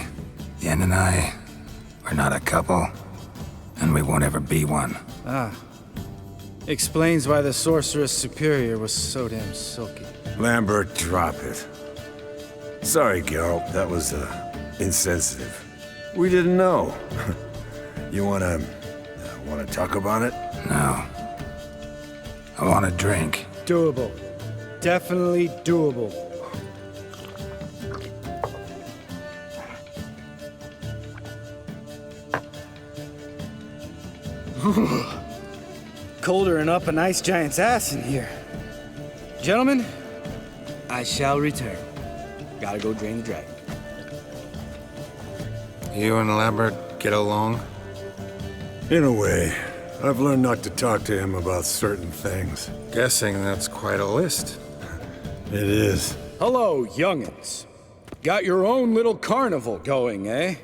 Yen and I, we're not a couple, and we won't ever be one. Ah. Explains why the Sorceress Superior was so damn silky. Lambert, drop it. Sorry, Geralt, that was, insensitive. We didn't know. You wanna talk about it? No. I want a drink. Doable. Definitely doable. Colder than up an ice giant's ass in here. Gentlemen, I shall return. Gotta go drain the dragon. You and Lambert get along? In a way. I've learned not to talk to him about certain things. Guessing that's quite a list. It is. Hello, young'uns. Got your own little carnival going, eh?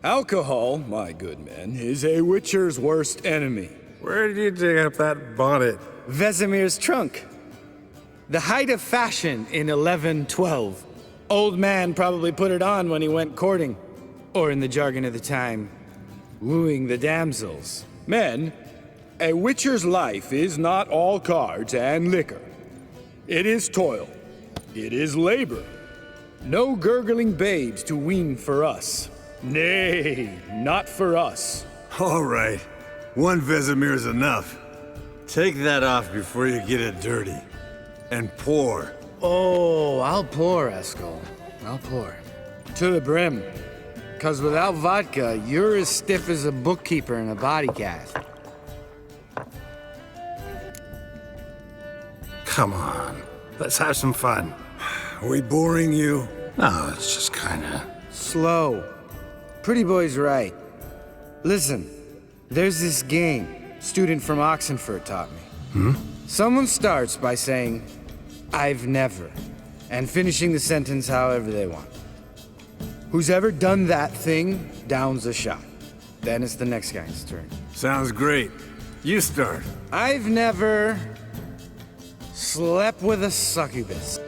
Alcohol, my good men, is a witcher's worst enemy. Where did you dig up that bonnet? Vesemir's trunk. The height of fashion in 1112. Old man probably put it on when he went courting. Or in the jargon of the time, wooing the damsels. Men, a witcher's life is not all cards and liquor. It is toil. It is labor. No gurgling babes to wean for us. Nay, not for us. All right. One Vesemir's enough. Take that off before you get it dirty. And pour. Oh, I'll pour, Eskel. I'll pour. To the brim. 'Cause without vodka, you're as stiff as a bookkeeper in a body cast. Come on. Let's have some fun. Are we boring you? No, it's just kinda... Slow. Pretty boy's right. Listen, there's this game student from Oxenford taught me. Someone starts by saying, "I've never," and finishing the sentence however they want. Who's ever done that thing downs a shot. Then it's the next guy's turn. Sounds great. You start. I've never slept with a succubus.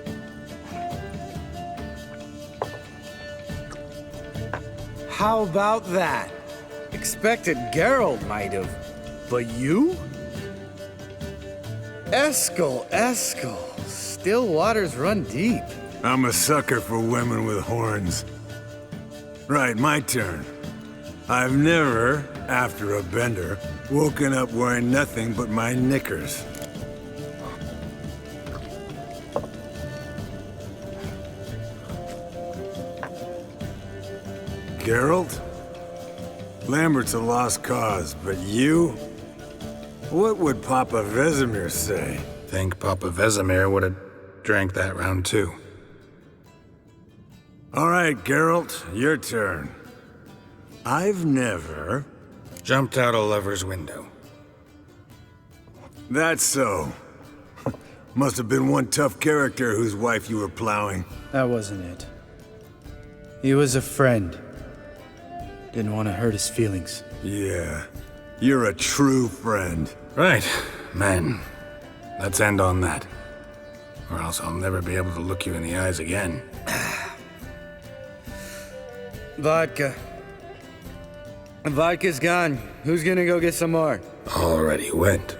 How about that? Expected Geralt might have, but you? Eskel. Still waters run deep. I'm a sucker for women with horns. Right, my turn. I've never, after a bender, woken up wearing nothing but my knickers. Geralt? Lambert's a lost cause, but you? What would Papa Vesemir say? Think Papa Vesemir would have drank that round too. All right, Geralt, your turn. I've never... Jumped out a lover's window. That's so. Must have been one tough character whose wife you were plowing. That wasn't it. He was a friend. Didn't want to hurt his feelings. Yeah. You're a true friend. Right, men. Let's end on that. Or else I'll never be able to look you in the eyes again. Vodka. Vodka's gone. Who's gonna go get some more? Already went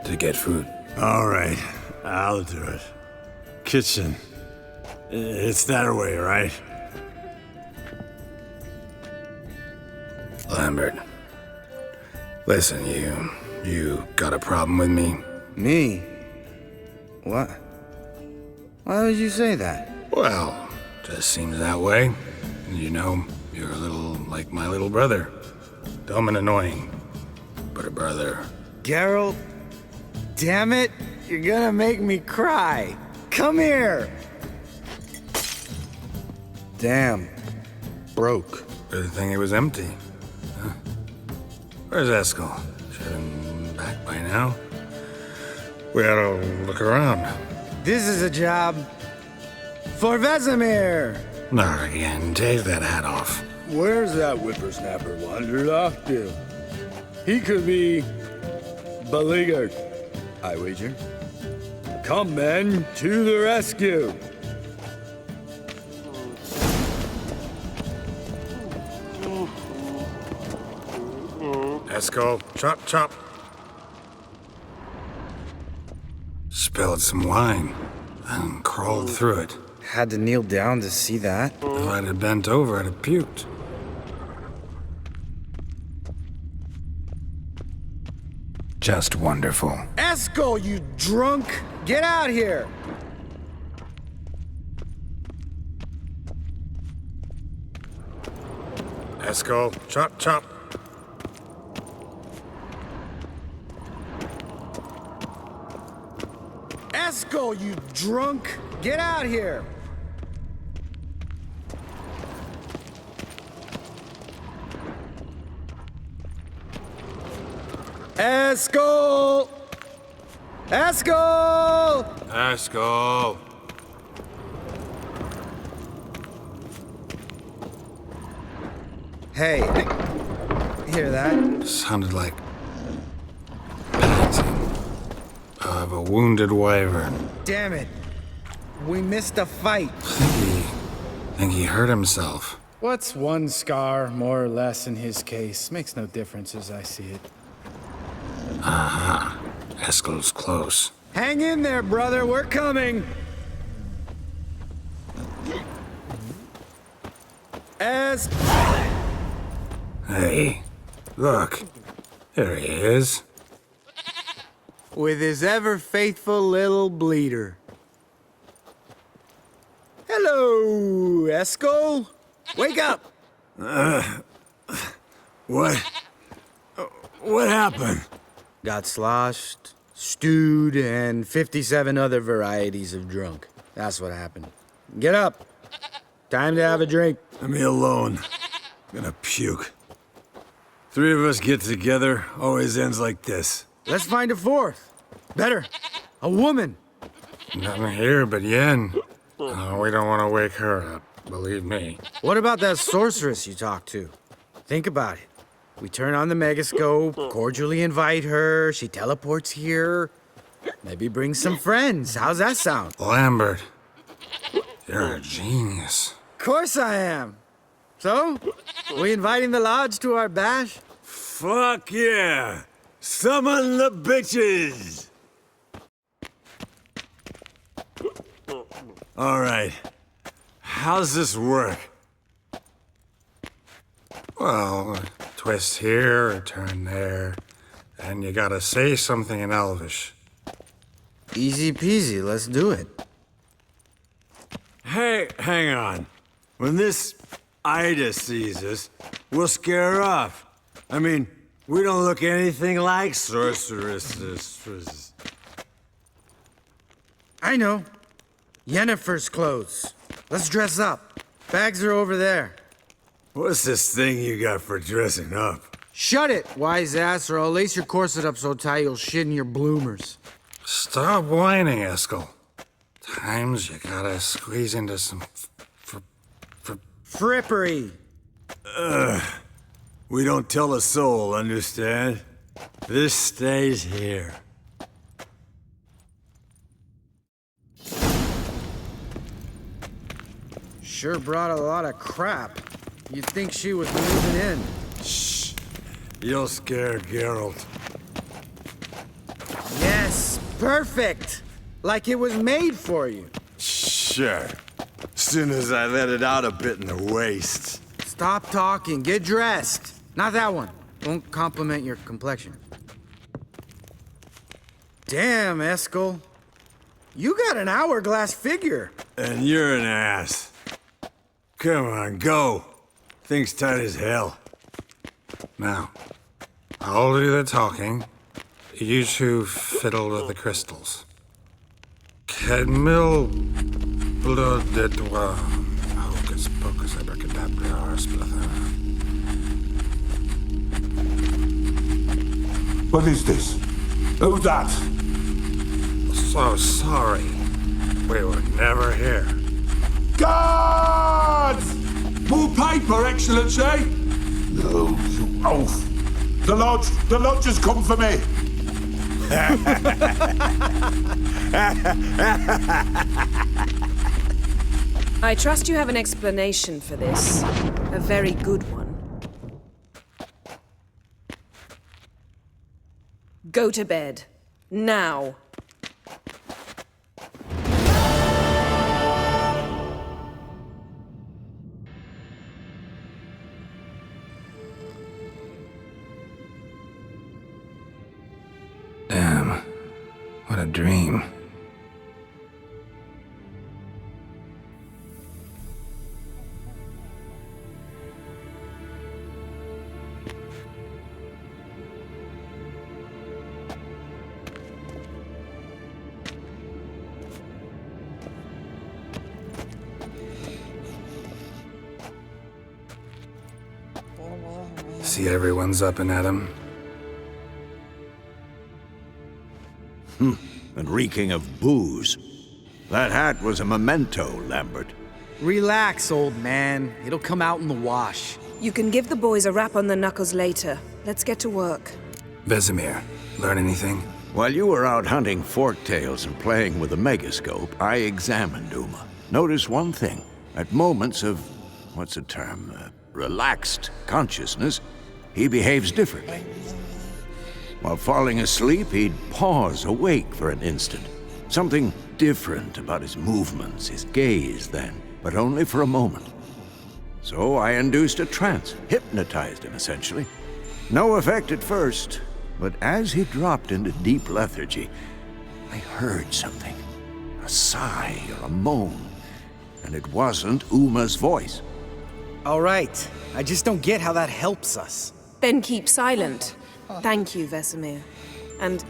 to get food. All right, I'll do it. Kitchen. It's that way, right? Lambert. Listen, you got a problem with me? Me? What? Why would you say that? Well, just seems that way. You know, you're a little like my little brother. Dumb and annoying, but a brother. Geralt, damn it, you're gonna make me cry. Come here. Damn, broke. Good thing it was empty. Huh? Where's Eskel? Should have been back by now. We ought to look around. This is a job for Vesemir. Not again. Take that hat off. Where's that whippersnapper wandered off to? He could be beleaguered, I wager. Come, men, to the rescue! Eskel, chop, chop. Spilled some wine and crawled through it. Had to kneel down to see that. If I'd have bent over, I'd have puked. Just wonderful. Eskel, you drunk! Get out here! Eskel, chop, chop. Eskel, you drunk! Get out here! Eskel! Eskel! Eskel. Hey, hear that? Sounded like panting of a wounded wyvern. Damn it. We missed a fight. Think he hurt himself. What's one scar, more or less, in his case? Makes no difference as I see it. Aha. Eskel's close. Hang in there, brother. We're coming. Hey, look. There he is. With his ever-faithful little bleeder. Hello, Eskel. Wake up. What happened? Got sloshed, stewed, and 57 other varieties of drunk. That's what happened. Get up. Time to have a drink. Let me alone. I'm gonna puke. Three of us get together, always ends like this. Let's find a fourth. Better, a woman. Nothing here but Yen. Oh, we don't want to wake her up, believe me. What about that sorceress you talked to? Think about it. We turn on the megascope, cordially invite her, she teleports here. Maybe bring some friends. How's that sound? Lambert, you're a genius. Of course I am. So, we inviting the lodge to our bash? Fuck yeah! Summon the bitches! All right. How's this work? Well, a twist here, a turn there, and you gotta say something in Elvish. Easy peasy, let's do it. Hey, hang on. When this Ida sees us, we'll scare her off. I mean, we don't look anything like sorceresses. I know. Yennefer's clothes. Let's dress up. Bags are over there. What's this thing you got for dressing up? Shut it, wise ass, or I'll lace your corset up so tight you'll shit in your bloomers. Stop whining, Eskel. Times you gotta squeeze into some Frippery! We don't tell a soul, understand? This stays here. Sure brought a lot of crap. You'd think she was moving in. Shh. You'll scare Geralt. Yes, perfect! Like it was made for you. Sure. Soon as I let it out a bit in the waist. Stop talking, get dressed. Not that one. Won't compliment your complexion. Damn, Eskel. You got an hourglass figure. And you're an ass. Come on, go. Thing's tight as hell. Now, I'll do the talking. You two fiddle with the crystals. Kedmil blood de toi. Hocus pocus abracadabra splather. What is this? Who's that? So sorry. We were never here. Guards! More paper, Excellency! No, you oaf. The lodge has come for me. I trust you have an explanation for this. A very good one. Go to bed. Now. Damn. What a dream. See everyone's up and at 'em. And reeking of booze. That hat was a memento, Lambert. Relax, old man. It'll come out in the wash. You can give the boys a rap on the knuckles later. Let's get to work. Vesemir, learn anything? While you were out hunting forktails and playing with a megascope, I examined Uma. Notice one thing. At moments of, what's the term, relaxed consciousness, he behaves differently. While falling asleep, he'd pause awake for an instant. Something different about his movements, his gaze then, but only for a moment. So I induced a trance, hypnotized him essentially. No effect at first, but as he dropped into deep lethargy, I heard something. A sigh or a moan. And it wasn't Uma's voice. All right. I just don't get how that helps us. Then keep silent. Thank you, Vesemir. And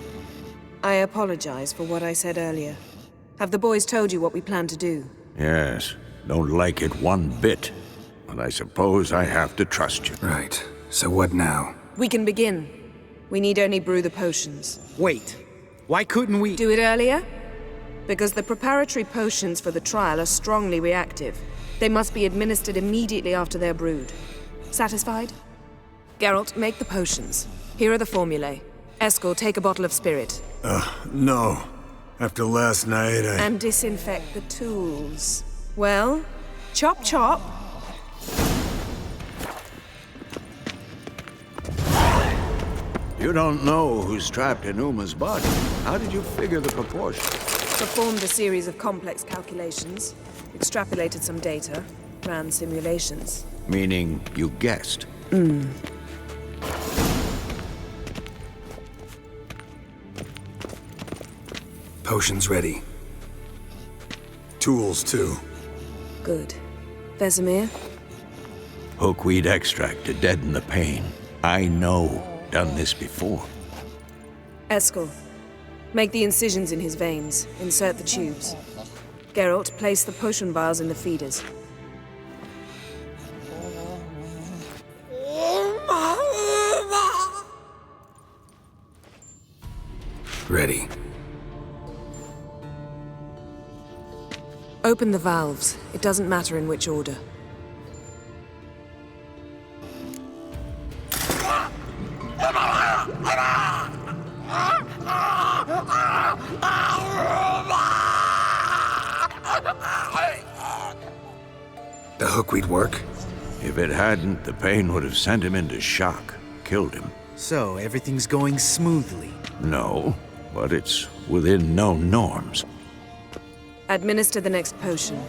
I apologize for what I said earlier. Have the boys told you what we plan to do? Yes, don't like it one bit. But I suppose I have to trust you. Right. So what now? We can begin. We need only brew the potions. Wait. Why couldn't we... Do it earlier? Because the preparatory potions for the trial are strongly reactive. They must be administered immediately after they're brewed. Satisfied? Geralt, make the potions. Here are the formulae. Eskel, take a bottle of spirit. No. After last night, And disinfect the tools. Well, chop chop. You don't know who's trapped in Uma's body. How did you figure the proportions? Performed a series of complex calculations, extrapolated some data, ran simulations. Meaning you guessed. Potions ready. tools too. Good. Vesemir? Hookweed extract to deaden the pain. I know. Done this before. Eskel, make the incisions in his veins. Insert the tubes. Geralt, place the potion vials in the feeders. Ready. Open the valves. It doesn't matter in which order. The hookweed work? If it hadn't, the pain would have sent him into shock, killed him. So, everything's going smoothly. No, but it's within known norms. Administer the next potion.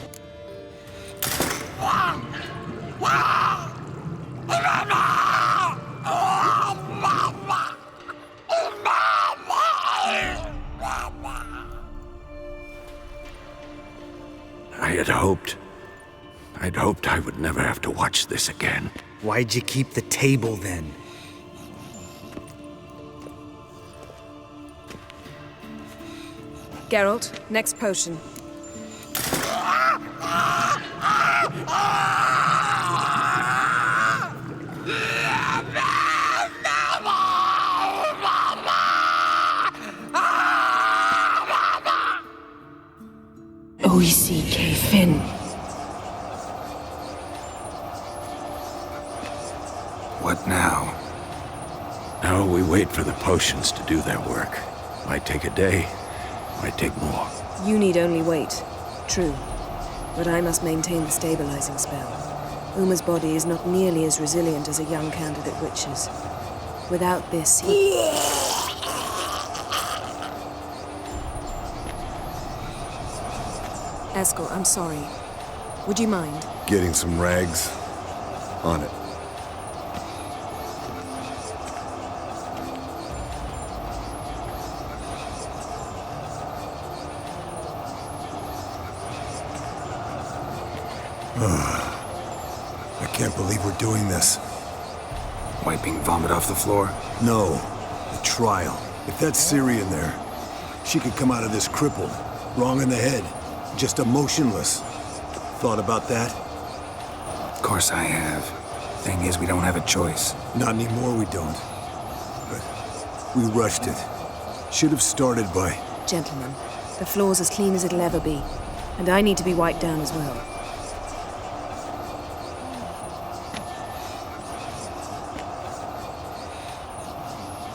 I'd hoped I would never have to watch this again. Why'd you keep the table then? Geralt, next potion. OECK Finn. What now? Now we wait for the potions to do their work. Might take a day, might take more. You need only wait. True. But I must maintain the stabilizing spell. Uma's body is not nearly as resilient as a young candidate witch's. Without this, he... Eskel, I'm sorry. Would you mind? Getting some rags. On it. I can't believe we're doing this. Wiping vomit off the floor? No. The trial. If that's Ciri in there, she could come out of this crippled, wrong in the head, just emotionless. Thought about that? Of course I have. Thing is, we don't have a choice. Not anymore, we don't. But we rushed it. Should have started by... Gentlemen, the floor's as clean as it'll ever be. And I need to be wiped down as well.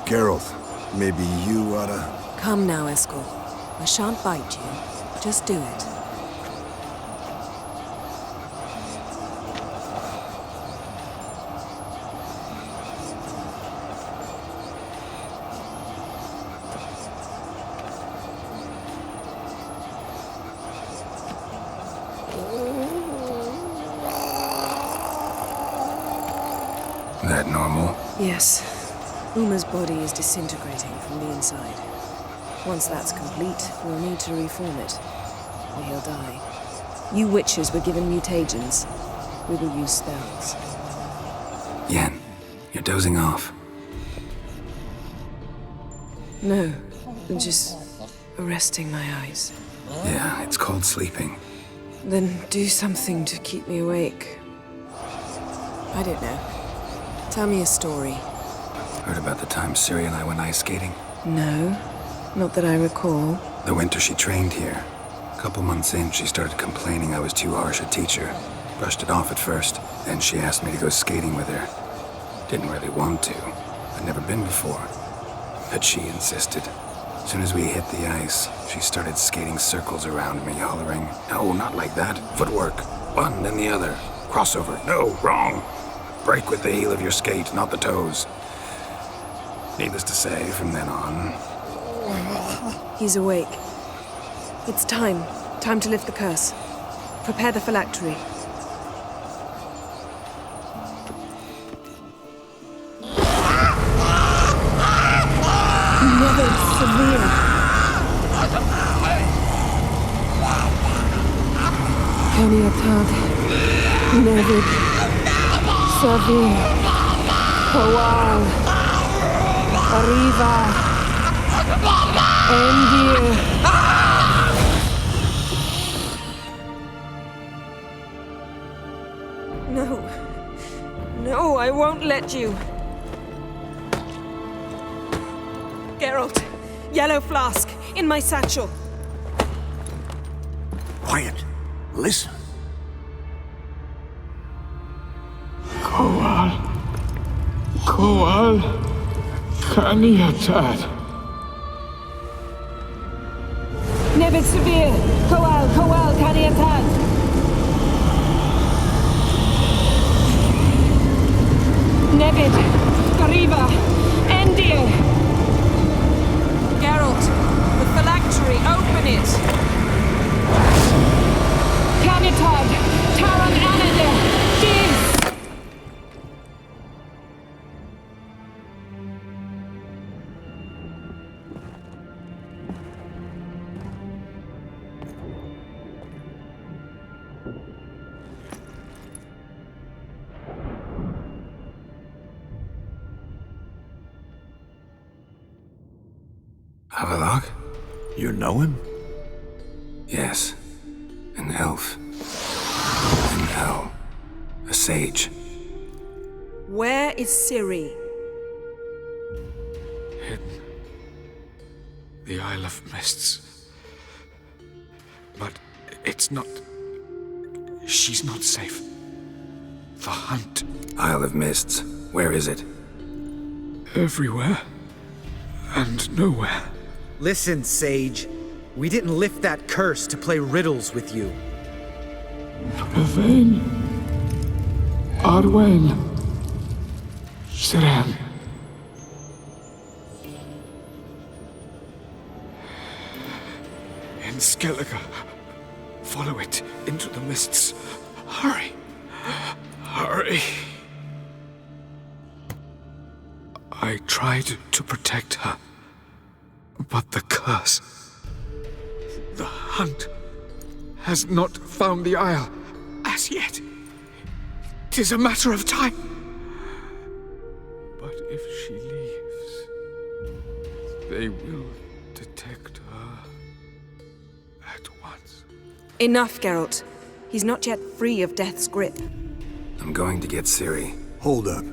Geralt, maybe you oughta... Come now, Eskel. I shan't bite you. Just do it. That normal? Yes. Uma's body is disintegrating from the inside. Once that's complete, we'll need to reform it, or he'll die. You witches were given mutagens. We will use spells. Yen, you're dozing off. No, just resting my eyes. Yeah, it's called sleeping. Then do something to keep me awake. I don't know. Tell me a story. Heard about the time Ciri and I went ice skating? No, not that I recall. The winter she trained here. A couple months in, she started complaining I was too harsh a teacher. Brushed it off at first. Then she asked me to go skating with her. Didn't really want to. I'd never been before. But she insisted. As soon as we hit the ice, she started skating circles around me, hollering, "No, not like that. Footwork. One, then the other. Crossover. No, wrong. Break with the heel of your skate, not the toes." Needless to say, from then on... He's awake. It's time. Time to lift the curse. Prepare the phylactery. Never severe. Keniatad. Nevid. Savi. Kawal. Arriva. Endir. No. No, I won't let you. Geralt, yellow flask, in my satchel. Quiet. Listen. Koal, Kaniatad. Nevid Severe! Koal, Kaniatad! Nevid, Gariba, Endir! Geralt, the phylactery, open it! Kanitad, Taran Anadir, Diz! Havelock? You know him? Yes. An elf. An owl. A sage. Where is Ciri? Hidden. The Isle of Mists. But it's not... She's not safe. The hunt. Isle of Mists. Where is it? Everywhere. And nowhere. Listen, Sage. We didn't lift that curse to play riddles with you. Yvain. Arwen. Siren. In Skellige. Follow it into the mists. Hurry. Hurry. I tried to protect her. But the curse... The hunt has not found the Isle as yet. 'Tis a matter of time. But if she leaves, they will detect her at once. Enough, Geralt. He's not yet free of death's grip. I'm going to get Ciri. Hold up.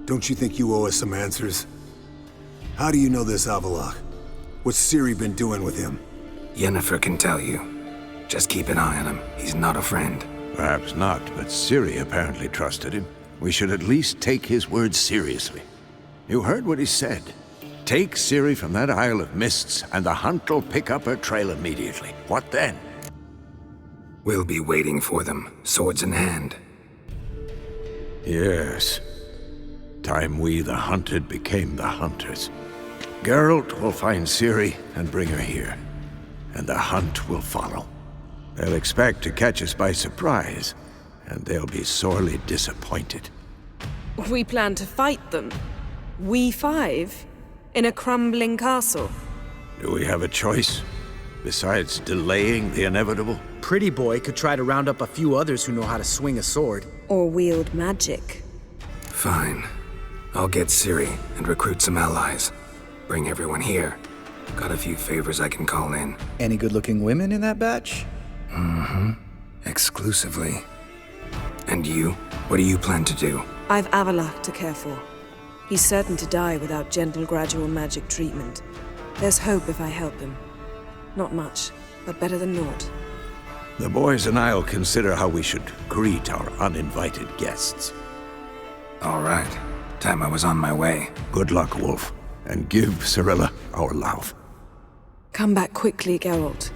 Don't you think you owe us some answers? How do you know this Havelock? What's Ciri been doing with him? Yennefer can tell you. Just keep an eye on him. He's not a friend. Perhaps not, but Ciri apparently trusted him. We should at least take his words seriously. You heard what he said. Take Ciri from that Isle of Mists, and the hunt will pick up her trail immediately. What then? We'll be waiting for them, swords in hand. Yes. Time we, the hunted, became the hunters. Geralt will find Ciri and bring her here, and the hunt will follow. They'll expect to catch us by surprise, and they'll be sorely disappointed. We plan to fight them. We five? In a crumbling castle? Do we have a choice? Besides delaying the inevitable? Pretty Boy could try to round up a few others who know how to swing a sword. Or wield magic. Fine. I'll get Ciri and recruit some allies. Bring everyone here. Got a few favors I can call in. Any good-looking women in that batch? Mm-hmm. Exclusively. And you? What do you plan to do? I've Havelock to care for. He's certain to die without gentle, gradual magic treatment. There's hope if I help him. Not much, but better than naught. The boys and I'll consider how we should greet our uninvited guests. All right. Time I was on my way. Good luck, Wolf. And give Cirilla our love. Come back quickly, Geralt.